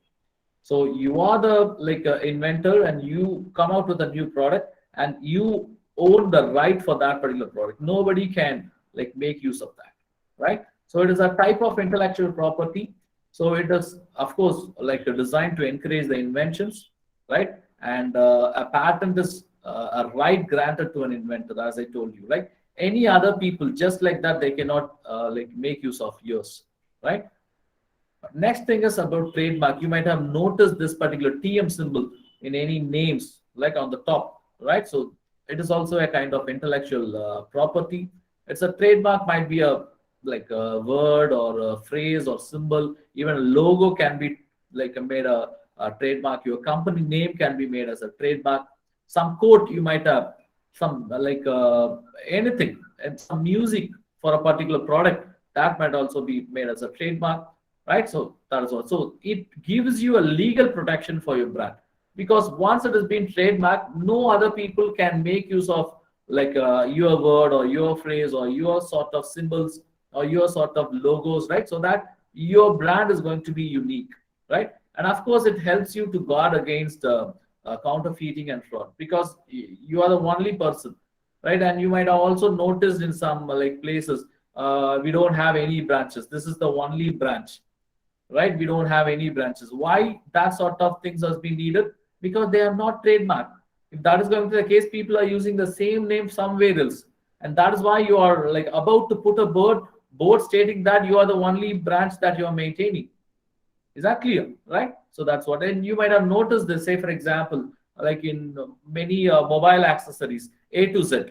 So you are the inventor, and you come out with a new product, and you own the right for that particular product. Nobody can make use of that, right? So it is a type of intellectual property. So it is, of course, designed to encourage the inventions, right? And a patent is a right granted to an inventor, as I told you, right? Any other people, just like that, they cannot make use of yours, right? Next thing is about trademark. You might have noticed this particular TM symbol in any names, like on the top, right? So it is also a kind of intellectual property. It's a trademark, might be a a word or a phrase or symbol. Even a logo can be made a trademark. Your company name can be made as a trademark. Some quote you might have, some anything, and some music for a particular product, that might also be made as a trademark, right? So that is what. So it gives you a legal protection for your brand, because once it has been trademarked, no other people can make use of your word or your phrase or your sort of symbols or your sort of logos, right? So that your brand is going to be unique, right? And of course, it helps you to guard against counterfeiting and fraud, because you are the only person, right? And you might have also noticed in some places, we don't have any branches. This is the only branch, right? We don't have any branches. Why that sort of things has been needed? Because they are not trademarked. If that is going to be the case, people are using the same name somewhere else, and that is why you are about to put a board stating that you are the only branch that you are maintaining. Is that clear, right? So that's what. And you might have noticed this, say for example, like in many mobile accessories, A to Z.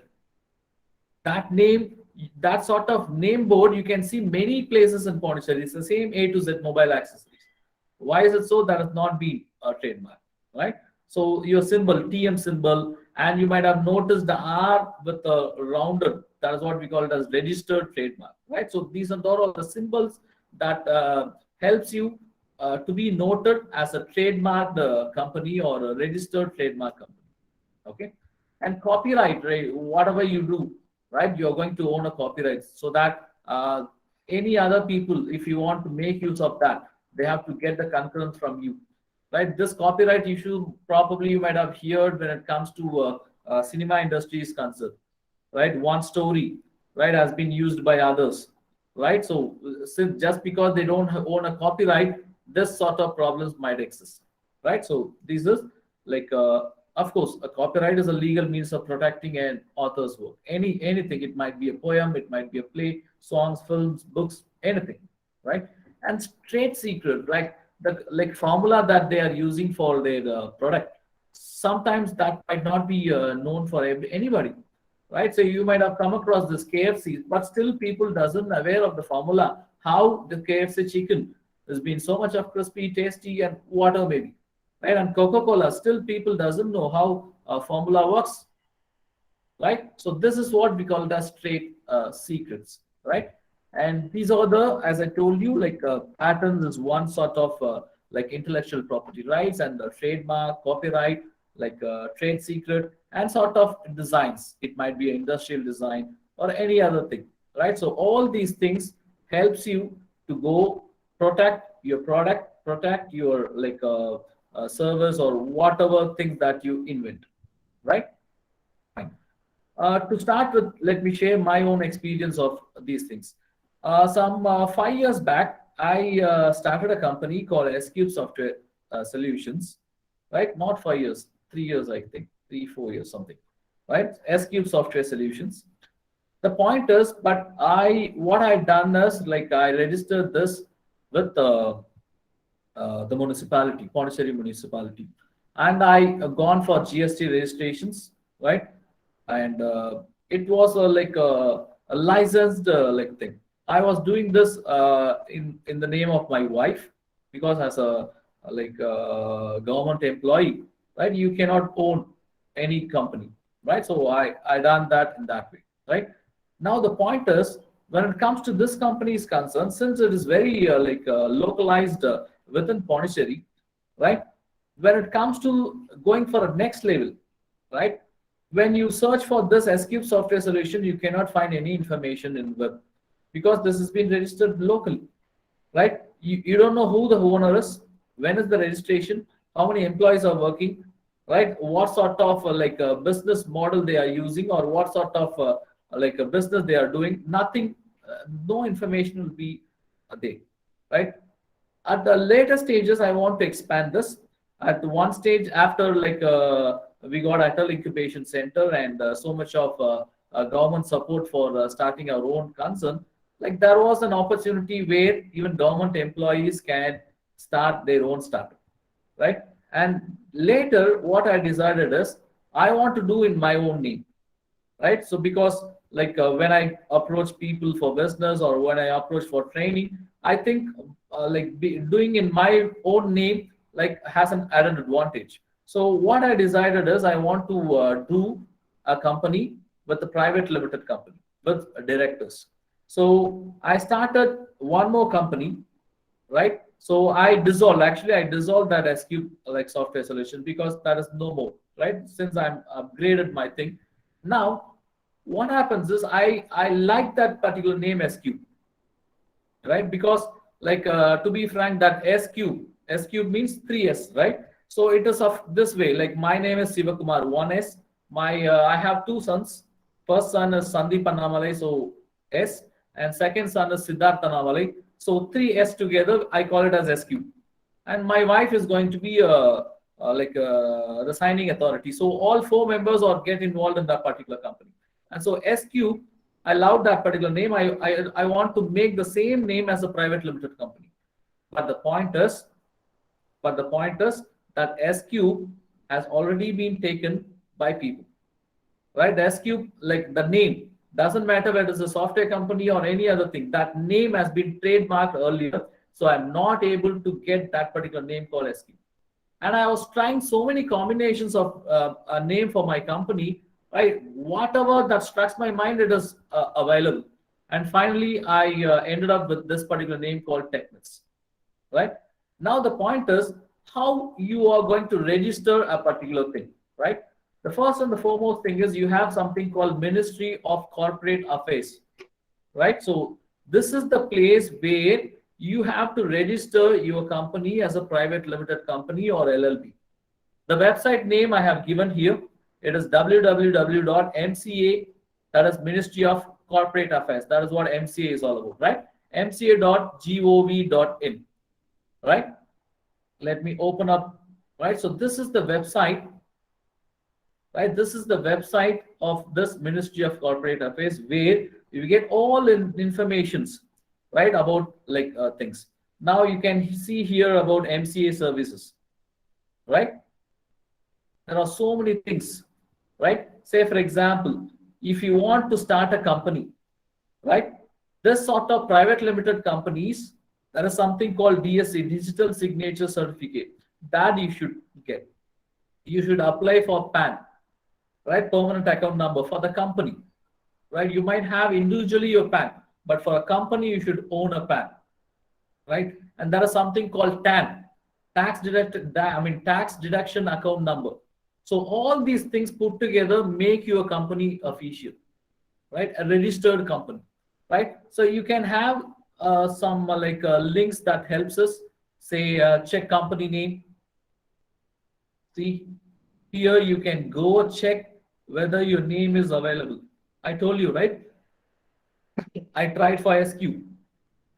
That name, that sort of name board, you can see many places in Pondicherry. It's the same A to Z mobile accessories. Why is it so? That has not been a trademark, right? So your symbol, TM symbol, and you might have noticed the R with a rounded. That is what we call it as registered trademark, right? So these are all the symbols that helps you to be noted as a trademarked company or a registered trademark company. Okay, and copyright, right? Whatever you do, right? You're going to own a copyright, so that any other people, if you want to make use of that, They have to get the concurrence from you, right? This copyright issue probably you might have heard when it comes to cinema industry is concerned, right? One story, right, has been used by others, right? So since just because they don't own a copyright, this sort of problems might exist, right? So this is like, of course, a copyright is a legal means of protecting an author's work. Anything, it might be a poem, it might be a play, songs, films, books, anything, right? And trade secret, like the like formula that they are using for their product, sometimes that might not be known for anybody, right? So you might have come across this KFC, but still people doesn't aware of the formula, how the KFC chicken has been so much of crispy, tasty, and whatever maybe, right? And Coca-Cola, still people doesn't know how formula works, right? So this is what we call as trade secrets, right? And these are the, as I told you, like patents is one sort of like intellectual property rights, and the trademark, copyright, like trade secret, and sort of designs. It might be an industrial design or any other thing, right? So all these things helps you to go protect your product, protect your like service or whatever things that you invent, right? Fine. To start with, let me share my own experience of these things. Some 5 years back, I started a company called SCube Software Solutions, right? Not 5 years, 3 years, I think, 3, 4 years, something, right? SCube Software Solutions. The point is, but what I done is like I registered this with the municipality, Pondicherry municipality, and I gone for GST registrations, right? And it was like a licensed like thing. I was doing this in the name of my wife, because as a like government employee, right, you cannot own any company, right? So I done that in that way, right? Now the point is, when it comes to this company is concerned, since it is very like localized within Pondicherry, right? When it comes to going for a next level, right? When you search for this SCube software solution, you cannot find any information in web, because this has been registered locally, right? You don't know who the owner is, when is the registration, how many employees are working, right? What sort of like a business model they are using, or what sort of like a business they are doing. Nothing, no information will be there, right? At the later stages, I want to expand this. At one stage, after like we got Atal Incubation Center and so much of government support for starting our own concern, like there was an opportunity where even government employees can start their own startup, right? And later, what I decided is I want to do in my own name, right? So because like when I approach people for business or when I approach for training, I think like doing in my own name like has an added advantage. So what I decided is I want to do a company with a private limited company with directors. So I started one more company, right? So I dissolved that SQ like software solution, because that is no more, right? Since I'm upgraded my thing. Now what happens is I like that particular name SQ, right? Because like to be frank, that S cube means 3S, right? So it is of this way, like my name is Sivakumar, 1S. My I have two sons. First son is Sandeep Annamalai, so S, and second son is Siddharth Annamalai. So 3S together, I call it as SQ. And my wife is going to be like the signing authority. So all four members are get involved in that particular company. And so SQ, I love that particular name. I want to make the same name as a private limited company. But the point is, that SQ has already been taken by people, right? The SQ, like the name, doesn't matter whether it's a software company or any other thing. That name has been trademarked earlier, so I'm not able to get that particular name called SQ. And I was trying so many combinations of a name for my company, right? Whatever that strikes my mind, it is available. And finally, I ended up with this particular name called TECHMYTHS, right? Now the point is how you are going to register a particular thing, right? The first and the foremost thing is you have something called Ministry of Corporate Affairs, right? So this is the place where you have to register your company as a private limited company or LLP. The website name I have given here, it is www.mca, that is Ministry of Corporate Affairs. That is what MCA is all about, right? mca.gov.in, right? Let me open up, right? So this is the website, right? This is the website of this Ministry of Corporate Affairs where you get all informations, right, about like things. Now you can see here about MCA services, right? There are so many things, right? Say for example, if you want to start a company, right? This sort of private limited companies, there is something called DSC, Digital Signature Certificate, that you should get. You should apply for PAN, right? Permanent account number for the company, right? You might have individually your PAN, but for a company, you should own a PAN, right? And there is something called TAN, tax deduction account number. So all these things put together make your company official, right? A registered company, right? So you can have some links that helps us, say check company name. See, here you can go check whether your name is available. I told you, right? I tried for SQ,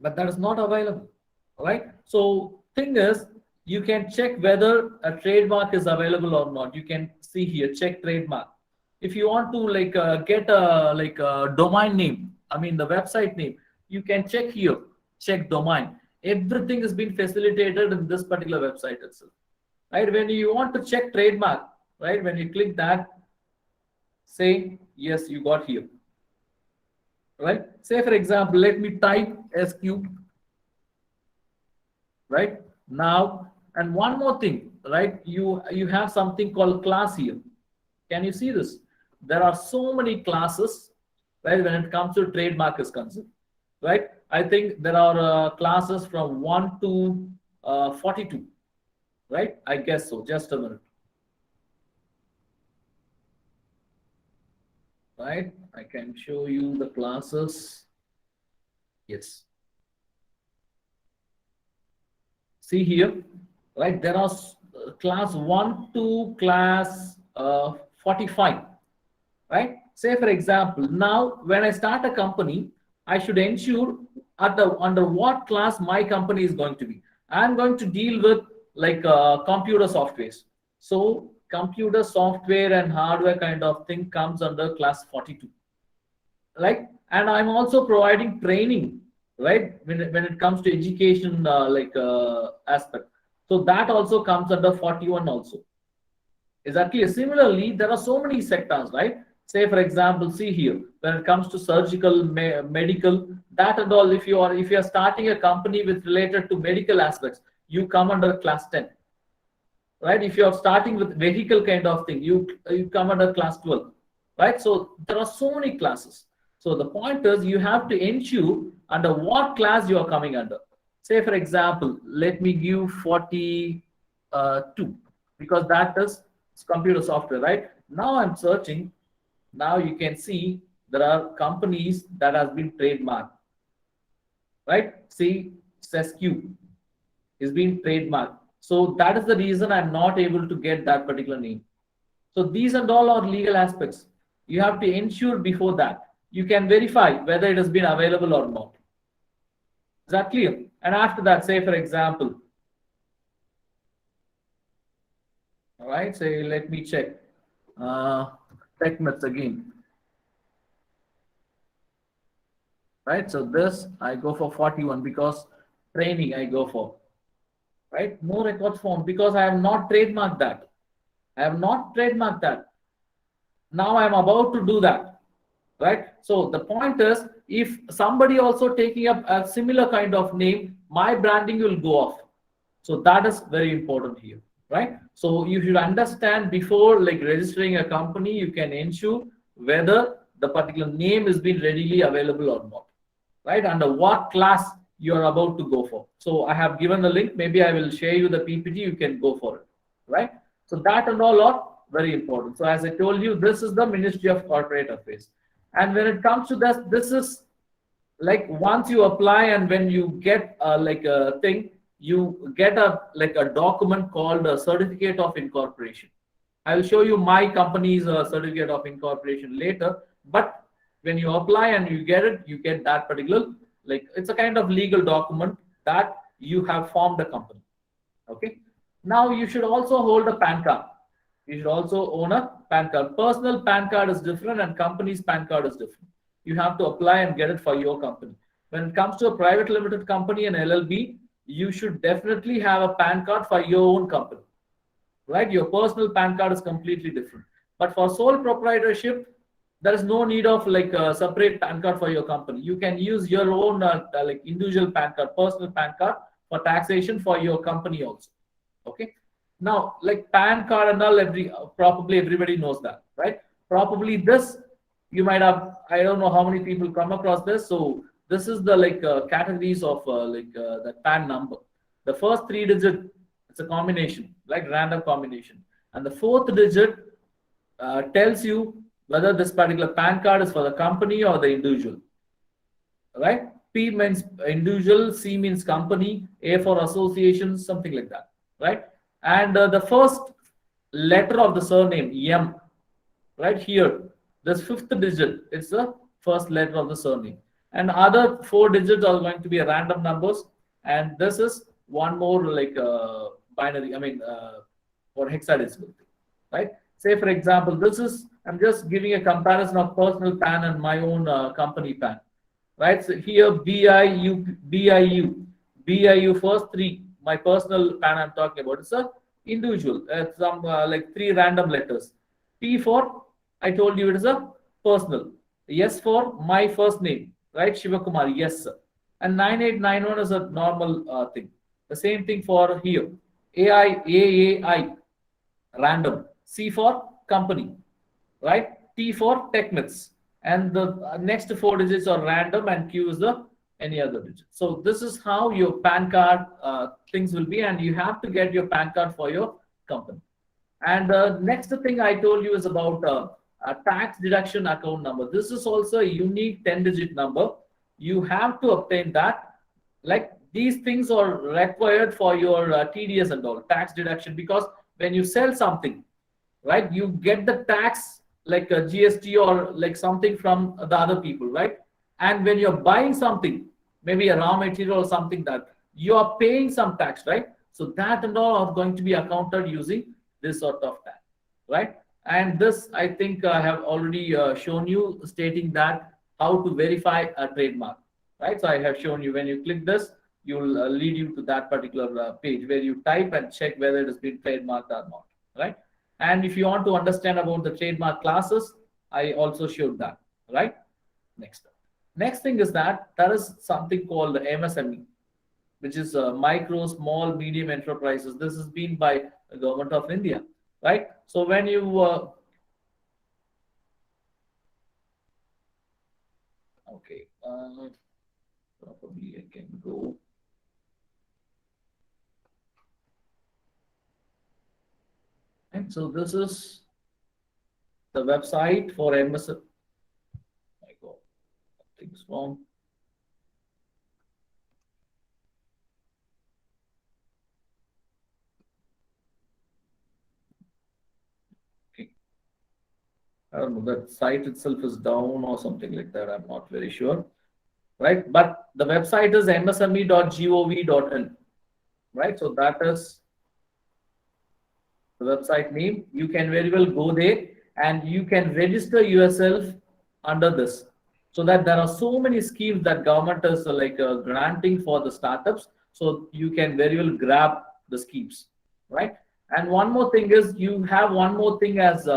but that is not available, right? So thing is, you can check whether a trademark is available or not. You can see here, check trademark. If you want to get a domain name, I mean the website name, you can check here, check domain. Everything has been facilitated in this particular website itself, right? When you want to check trademark, right? When you click that, say yes, you got here, right? Say for example, let me type SQ, right? Now, and one more thing, right? You have something called class here. Can you see this? There are so many classes, right? When it comes to trademark is concerned, right? I think there are classes from 1 to 42, right? I guess so. Just a minute, right? I can show you the classes. Yes. See here, right? There are class 1 to class 45, right? Say for example, now when I start a company, I should ensure under what class my company is going to be. I'm going to deal with computer softwares. So computer software and hardware kind of thing comes under class 42, right? And I'm also providing training, right? When it comes to education aspect. So that also comes under 41 also. Exactly. Similarly, there are so many sectors, right? Say for example, see here, when it comes to surgical, medical, that and all, if you are starting a company with related to medical aspects, you come under class 10. Right? If you are starting with vehicle kind of thing, you come under class 12, right? So there are so many classes. So the point is, you have to ensure under what class you are coming under. Say for example, let me give 42, because that is computer software, right? Now I'm searching. Now you can see there are companies that has been trademarked, right? See, SESQ is being trademarked. So that is the reason I'm not able to get that particular name. So these and all are legal aspects. You have to ensure before that. You can verify whether it has been available or not. Is that clear? And after that, say for example, all right, say let me check. TECHMYTHS again. Right, so this I go for 41 because training I go for. Right, no records found because I have not trademarked that. I have not trademarked that. Now I am about to do that, right? So the point is, if somebody also taking up a similar kind of name, my branding will go off. So that is very important here, right? So you should understand before registering a company, you can ensure whether the particular name is being readily available or not, right? Under what class you are about to go for. So I have given the link. Maybe I will share you the PPT. You can go for it, right? So that and all are very important. So as I told you, this is the Ministry of Corporate Affairs. And when it comes to this is like once you apply and when you get like a thing, you get a like a document called a certificate of incorporation. I will show you my company's certificate of incorporation later. But when you apply and you get it, you get that particular, like it's a kind of legal document that you have formed a company. Okay. Now you should also hold a PAN card. You should also own a PAN card. Personal PAN card is different and company's PAN card is different. You have to apply and get it for your company. When it comes to a private limited company and LLB, you should definitely have a PAN card for your own company, right? Your personal PAN card is completely different. But for sole proprietorship, there is no need of like a separate PAN card for your company. You can use your own like individual PAN card, personal PAN card for taxation for your company also. Okay. Now, like PAN card and all, probably everybody knows that, right? Probably this you might have. I don't know how many people come across this. So this is the like categories of the PAN number. The first 3 digit, it's a combination, like random combination, and the fourth digit tells you whether this particular PAN card is for the company or the individual, right? P means individual, C means company, A for association, something like that, right? And the first letter of the surname, M, right here, this fifth digit, it's the first letter of the surname. And other 4 digits are going to be random numbers. And this is one more like binary, or hexadecimal, right? Say, for example, this is, I'm just giving a comparison of personal PAN and my own company PAN, right? So here, BIU, first 3, my personal PAN I'm talking about, it's a individual, some like 3 random letters. P for, I told you it is a personal. S for my first name, right? SIVAKUMAR, yes, sir. And 9891 is a normal thing. The same thing for here. AAI, random. C for company, right? T for TECHMYTHS. And the next 4 digits are random and Q is the any other digit. So this is how your PAN card things will be, and you have to get your PAN card for your company. And next thing I told you is about a tax deduction account number. This is also a unique 10-digit number. You have to obtain that. Like these things are required for your TDS and all, tax deduction, because when you sell something, right, you get the tax like a GST or like something from the other people, right? And when you're buying something, maybe a raw material or something, that you are paying some tax, right? So that and all are going to be accounted using this sort of tax, right? And this, I think I have already shown you, stating that how to verify a trademark, right? So I have shown you, when you click this, you'll lead you to that particular page where you type and check whether it has been trademarked or not, right? And if you want to understand about the trademark classes, I also showed that, right? Next thing is that there is something called MSME, which is micro, small, medium enterprises. This has been by the government of India, right? So when you okay, probably I can go. And so this is the website for MSME. My God, something's wrong. I don't know, that site itself is down or something like that. I'm not very sure, right? But the website is msme.gov.in, right? So that is the website name. You can very well go there and you can register yourself under this, so that there are so many schemes that government is granting for the startups. So you can very well grab the schemes, right? And one more thing is, you have one more thing as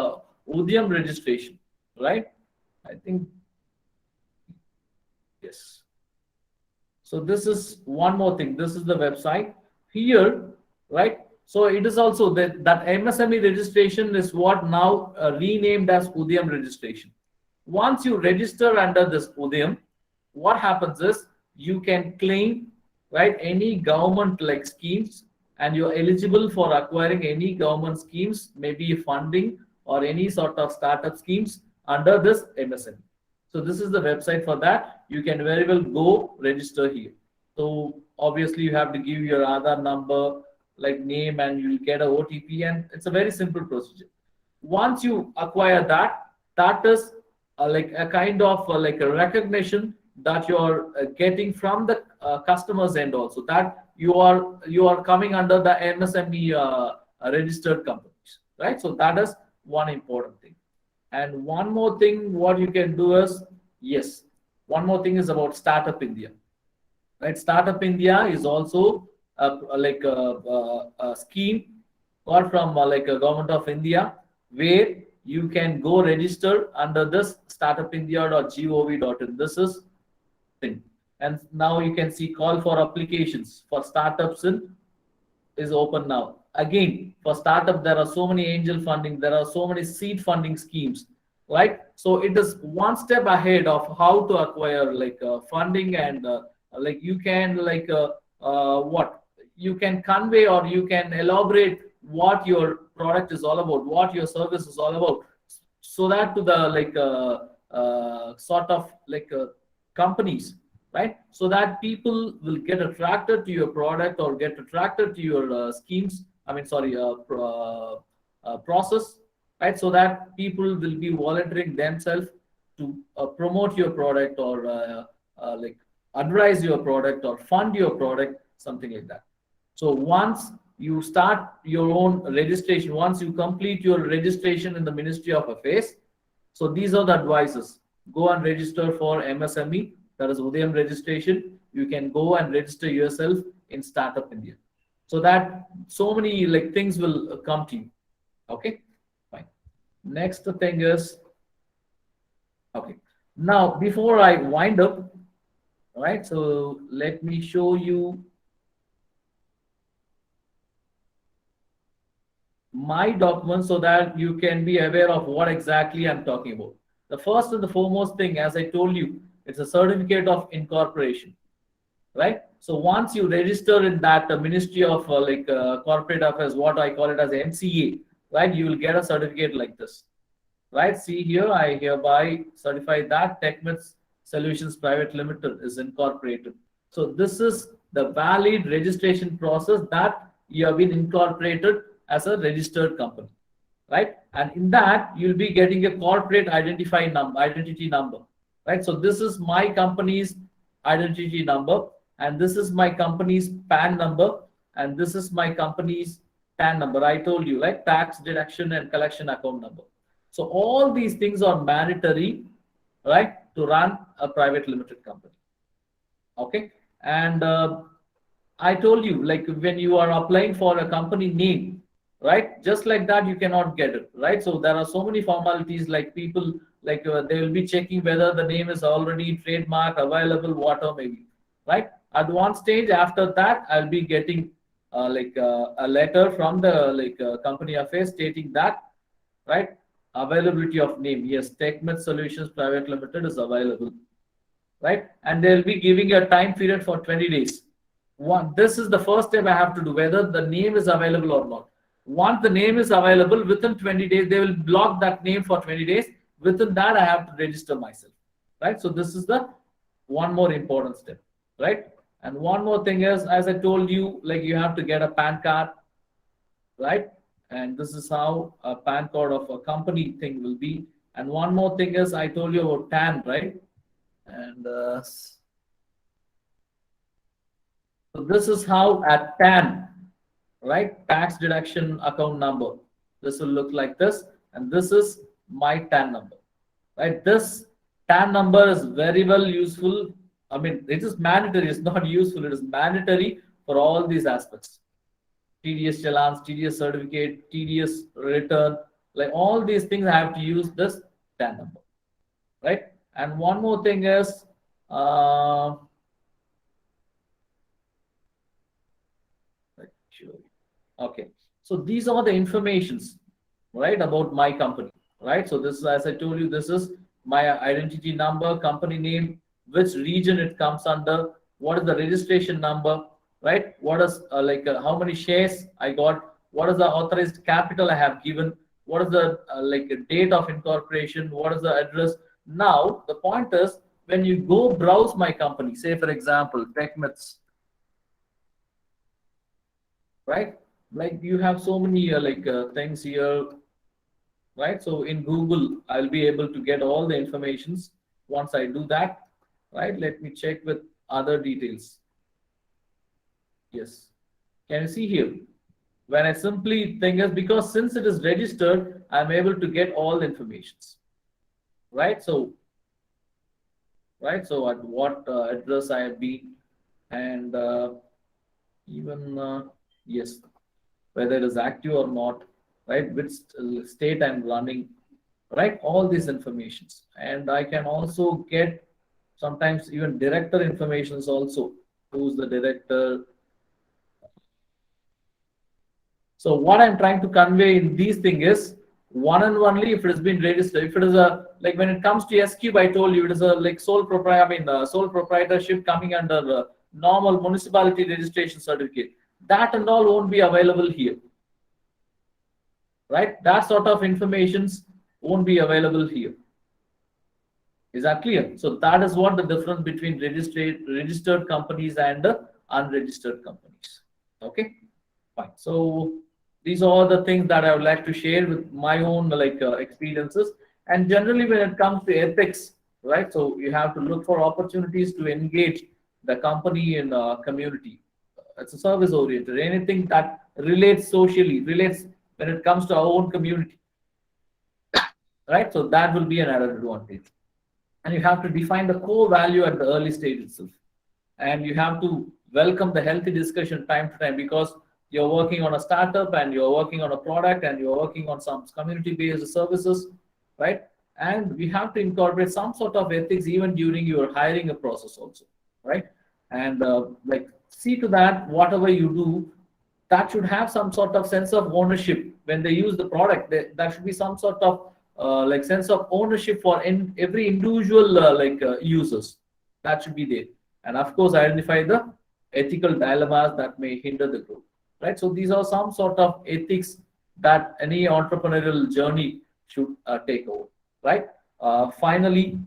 Udyam registration, right? I think, yes. So this is one more thing. This is the website here, right? So it is also that MSME registration is what now renamed as Udyam registration. Once you register under this Udyam, what happens is you can claim, right, any government like schemes, and you're eligible for acquiring any government schemes, maybe funding or any sort of startup schemes under this MSME, So this is the website for that. You can very well go register here. So obviously you have to give your Aadhaar number, like name, and you'll get a OTP, and it's a very simple procedure. Once you acquire that, that is like a kind of like a recognition that you're getting from the customer's end also, that you are coming under the MSME registered companies, right? So that is one important thing. And one more thing, what you can do is, yes, one more thing is about Startup India, right? Startup India is also like a scheme got from like a government of India, where you can go register under this startupindia.gov.in. This is thing. And now you can see call for applications for startups in is open now. Again, for startup, there are so many angel funding, there are so many seed funding schemes, right? So it is one step ahead of how to acquire like funding, and like you can like what you can convey, or you can elaborate what your product is all about, what your service is all about, so that to the like sort of like companies, right? So that people will get attracted to your product or get attracted to your schemes. I mean, sorry, process, right? So that people will be volunteering themselves to promote your product, or like advertise your product or fund your product, something like that. So once you start your own registration, once you complete your registration in the Ministry of Affairs, so these are the advices. Go and register for MSME, that is Udayam registration. You can go and register yourself in Startup India, so that so many like things will come to you. Okay, fine. Next thing is, okay, now before I wind up, all right, so let me show you my documents so that you can be aware of what exactly I'm talking about. The first and the foremost thing, as I told you, it's a certificate of incorporation, right? So once you register in that Ministry of Corporate Affairs, what I call it as MCA, right? You will get a certificate like this, right? See here, I hereby certify that TECHMYTHS Solutions Private Limited is incorporated. So this is the valid registration process that you have been incorporated as a registered company, right? And in that, you'll be getting a corporate identity number, right? So this is my company's identity number, and this is my company's PAN number, and this is my company's TAN number. I told you, like tax deduction and collection account number. So all these things are mandatory, right, to run a private limited company. Okay, and I told you, like when you are applying for a company name, right, just like that you cannot get it, right? So there are so many formalities, like people like they will be checking whether the name is already trademark available, whatever maybe, right? At one stage after that, I'll be getting a letter from the company affairs stating that, right, availability of name, yes, TECHMYTHS Solutions Private Limited is available, right? And they'll be giving a time period for 20 days. This is the first step I have to do, whether the name is available or not. Once the name is available, within 20 days, they will block that name for 20 days. Within that, I have to register myself, right? So this is the one more important step, right? And one more thing is, as I told you, like you have to get a PAN card, right? And this is how a PAN card of a company thing will be. And one more thing is, I told you about TAN, right? And so this is how a TAN, right, tax deduction account number, this will look like this, and this is my TAN number, right? This TAN number is very well useful. I mean, it is mandatory, it's not useful, it is mandatory for all these aspects. TDS challans, TDS certificate, TDS return, like all these things I have to use this TAN number, right? And one more thing is, okay, so these are the informations, right, about my company, right? So this is, as I told you, this is my identity number, company name, which region it comes under, what is the registration number, right? What is how many shares I got, what is the authorized capital I have given, what is the date of incorporation, what is the address. Now, the point is, when you go browse my company, say for example, TechMyths, right? Like you have so many things here, right? So in Google, I'll be able to get all the informations once I do that, right? Let me check with other details. Yes. Can you see here? When I simply think is because since it is registered, I'm able to get all the informations, right? So, right. So at what address I have been, and even yes, whether it is active or not, right? Which state I'm running, right? All these informations, and I can also get sometimes even director informations also. Who's the director? So what I'm trying to convey in these things is one and only if it has been registered. If it is a like when it comes to S cube, I told you it is a like sole proprietor. I mean sole proprietorship coming under normal municipality registration certificate. That and all won't be available here, right? That sort of informations won't be available here. Is that clear? So that is what the difference between registered companies and unregistered companies. Okay, fine. So these are the things that I would like to share with my own experiences. And generally, when it comes to ethics, right? So you have to look for opportunities to engage the company in community. It's a service oriented. Anything that relates socially, relates when it comes to our own community, right? So that will be an added advantage. And you have to define the core value at the early stage itself, and you have to welcome the healthy discussion time to time, because you're working on a startup and you're working on a product and you're working on some community based services, right? And we have to incorporate some sort of ethics even during your hiring a process also, right? And see to that whatever you do, that should have some sort of sense of ownership. When they use the product, there should be some sort of sense of ownership for every individual users. That should be there. And of course identify the ethical dilemmas that may hinder the growth, right? So these are some sort of ethics that any entrepreneurial journey should take over, right? Finally,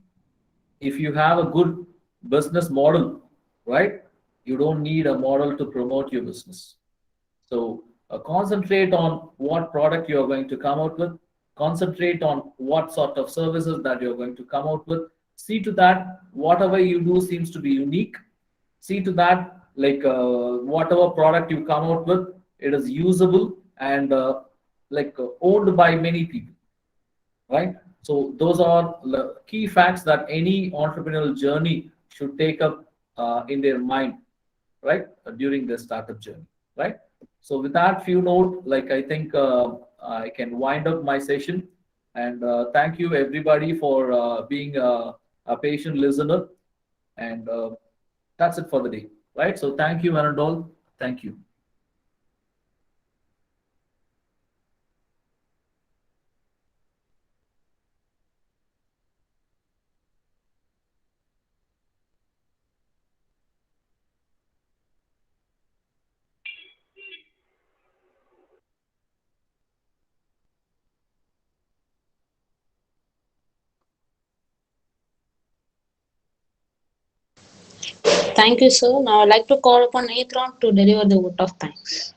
if you have a good business model, right, you don't need a model to promote your business. So concentrate on what product you are going to come out with. Concentrate on what sort of services that you're going to come out with. See to that whatever you do seems to be unique. See to that whatever product you come out with, it is usable and owned by many people, right? So those are the key facts that any entrepreneurial journey should take up in their mind, right, during the startup journey, right? So with that few note, I think I can wind up my session, and thank you everybody for being a patient listener, and that's it for the day, right? So thank you, Anadol. Thank you. Thank you, sir. Now I'd like to call upon Nathan to deliver the vote of thanks.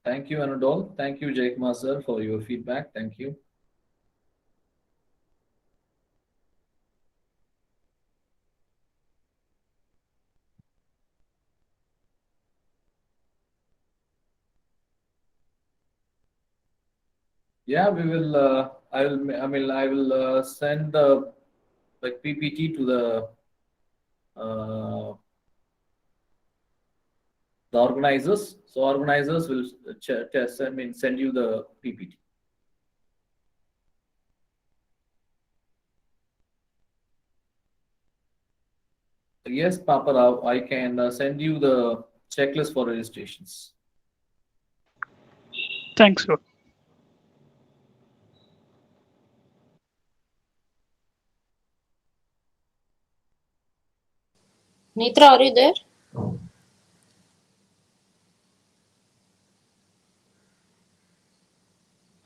Thank you, Anadol. Thank you, Jake Master, for your feedback. Thank you. Yeah, we will. I will. I mean, I will send the PPT to the the organizers. So organizers will send you the PPT. Yes, Papa Rao, I can send you the checklist for registrations. Thanks, sir. Netra, are you there?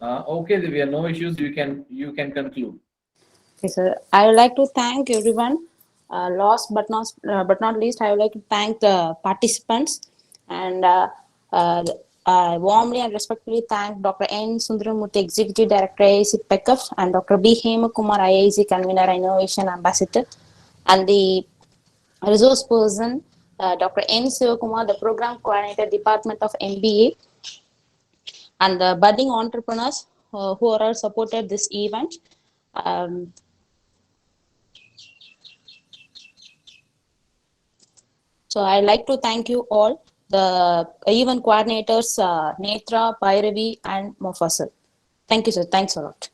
Okay, Divya, no issues. You can conclude. Okay, sir. I would like to thank everyone. Last but not least, I would like to thank the participants and warmly and respectfully thank Dr. N. Sundaramurthy, Executive Director, IIC PECF, and Dr. B. Hemakumar, IIC Convener, Innovation Ambassador, and the resource person, Dr. N. Sivakumar, the Program Coordinator, Department of MBA, and the budding entrepreneurs who are all supported this event. Um, So I'd like to thank you all, the event coordinators, Netra, Bhairavi, and Mofasal. Thank you, sir. Thanks a lot.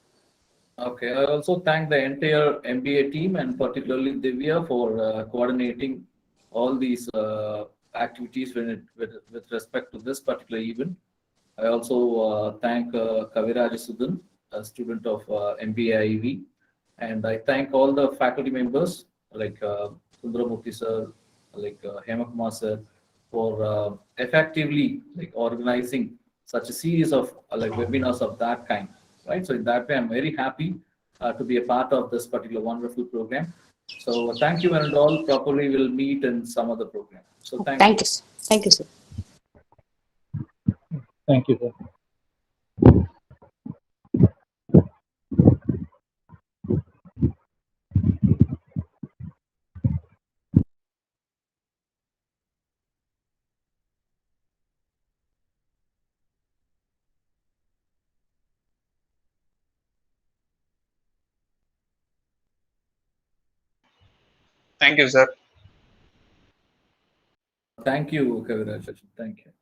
Okay, I also thank the entire MBA team and particularly Divya for coordinating all these activities with respect to this particular event. I also thank Kaviraj Sudan, a student of MBA IEV, and I thank all the faculty members like Sundaramurthy sir, like Hemakumar sir, for effectively like organizing such a series of like webinars of that kind, right? So in that way, I'm very happy to be a part of this particular wonderful program. So thank you and all. Properly, we'll meet in some other program. So thank you. Thank you, sir. Thank you, sir. Thank you, sir. Thank you, sir. Thank you, Kaviraj. Thank you.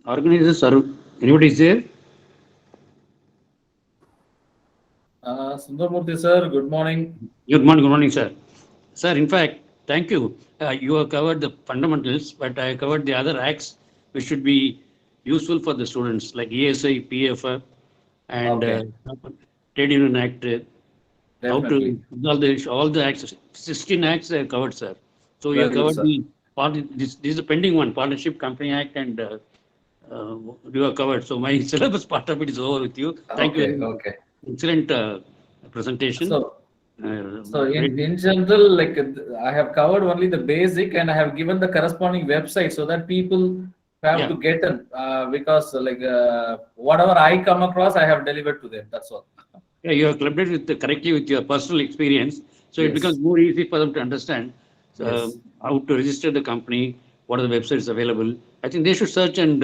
Organizers are anybody is there? Sundaramurthy sir, good morning. Good morning, sir. Sir, in fact, thank you. You have covered the fundamentals, but I covered the other acts which should be useful for the students, like ESI, PF, and Okay. Trade Union Act. How Definitely. to all the acts, 16 acts are covered, sir. So you have Very good, covered sir. this is the pending one, Partnership Company Act and you have covered. So my syllabus part of it is over with you. Thank you Okay, very much. okay. Excellent presentation. So in general, like I have covered only the basic, and I have given the corresponding website so that people have Yeah. to get it, because whatever I come across, I have delivered to them. That's all. Yeah, you have clubbed it with correctly with your personal experience, so it Yes. becomes more easy for them to understand Yes. how to register the company, what are the websites available. I think they should search and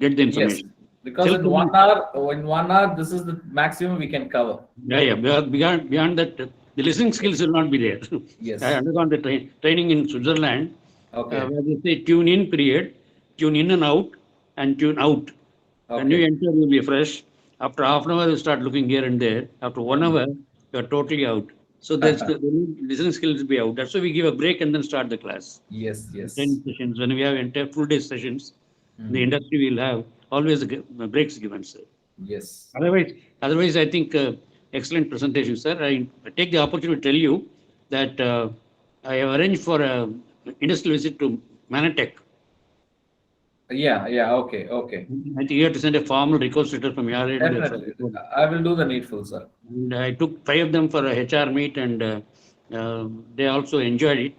get the Yes, information. because in 1 hour, this is the maximum we can cover. Yeah, yeah. Beyond that, the listening skills will not be there. Yes. I undergone the training in Switzerland, Okay. where they say tune in period, tune in and out, and tune out. When you Okay. enter, you'll be fresh. After half an hour, you start looking here and there. After 1 hour, you're totally out. So there's the listening skills to be out. That's why we give a break and then start the class. Yes, yes. 10 sessions. When we have entire full day sessions, the industry will have always breaks given, sir. Yes. Otherwise, I think excellent presentation, sir. I take the opportunity to tell you that I have arranged for a industrial visit to Manatech. Yeah, yeah. Okay, okay. I think you have to send a formal request letter from your end. Definitely. I will do the needful, sir. And I took 5 of them for a HR meet, and they also enjoyed it.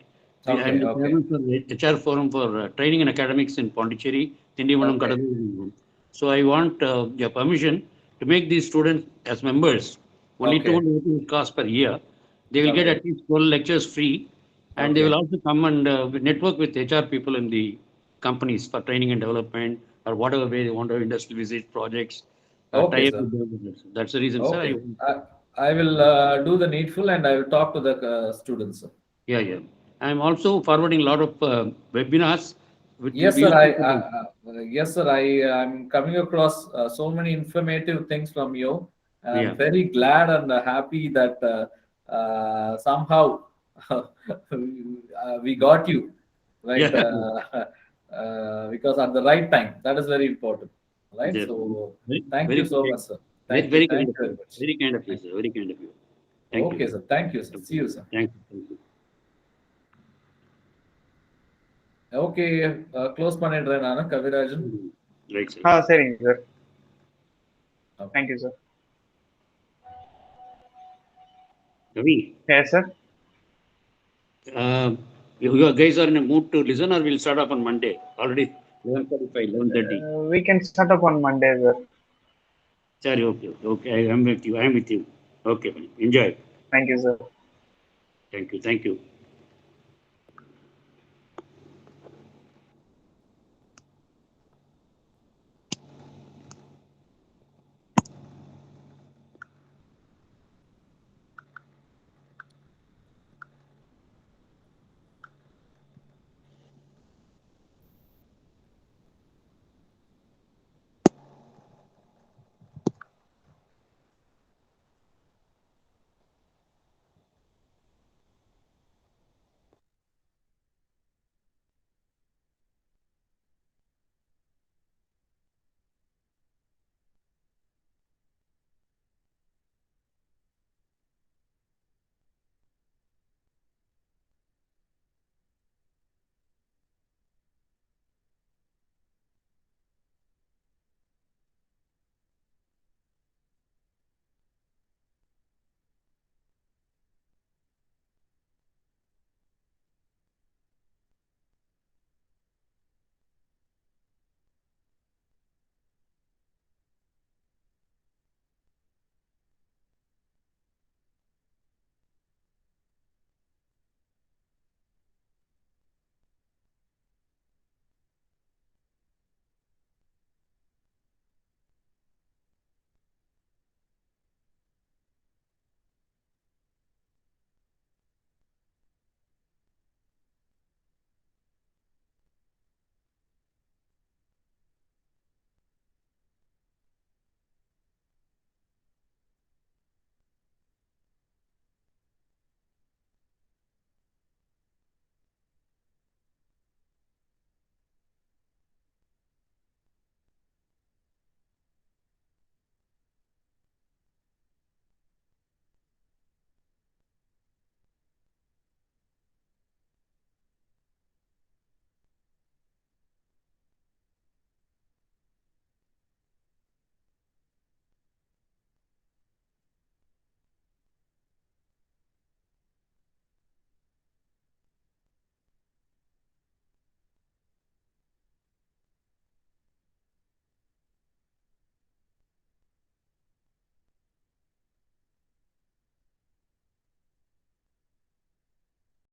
Okay, I'm the okay. chairman for the HR forum for training and academics in Pondicherry, Tindivanam, Okay. Kadadu. So I want your permission to make these students as members. Only Okay. 200 rupees cost per year. They will get Okay. at least 12 lectures free, and they Okay. will also come and network with HR people in the companies for training and development, or whatever way they want to industrial visit projects. Okay, Tie up sir. with them. That's the reason, sir. Okay. I will do the needful, and I will talk to the students, sir. Yeah, yeah. I'm also forwarding a lot of webinars which will Yes, be sir. useful for them. Yes, sir. I'm coming across so many informative things from you. Yeah. I'm very glad and happy that somehow we got you, right? Yeah. Because at the right time, that is very important, right? Yeah. So Very, thank very you so kind. much, sir. Thank Very you. Thank kind you of very you. much. Very kind of you, sir. Very kind of you. Thank Okay, you. sir. Thank you, sir. See you, sir. Thank you. Thank you. Okay, close பண்ணிடுறேன் நானு Kavirajan. Right, sir. சரிங்க sir. Okay. Thank you, sir. Ravi, Yes, sir. you guys are in a mood to listen, or we'll start off on Monday? Already 11:45, 11:30. We can start up on Monday, sir. Sorry, okay. Okay, I am with you. I am with you. Okay, fine. Enjoy. Thank you, sir. Thank you. Thank you.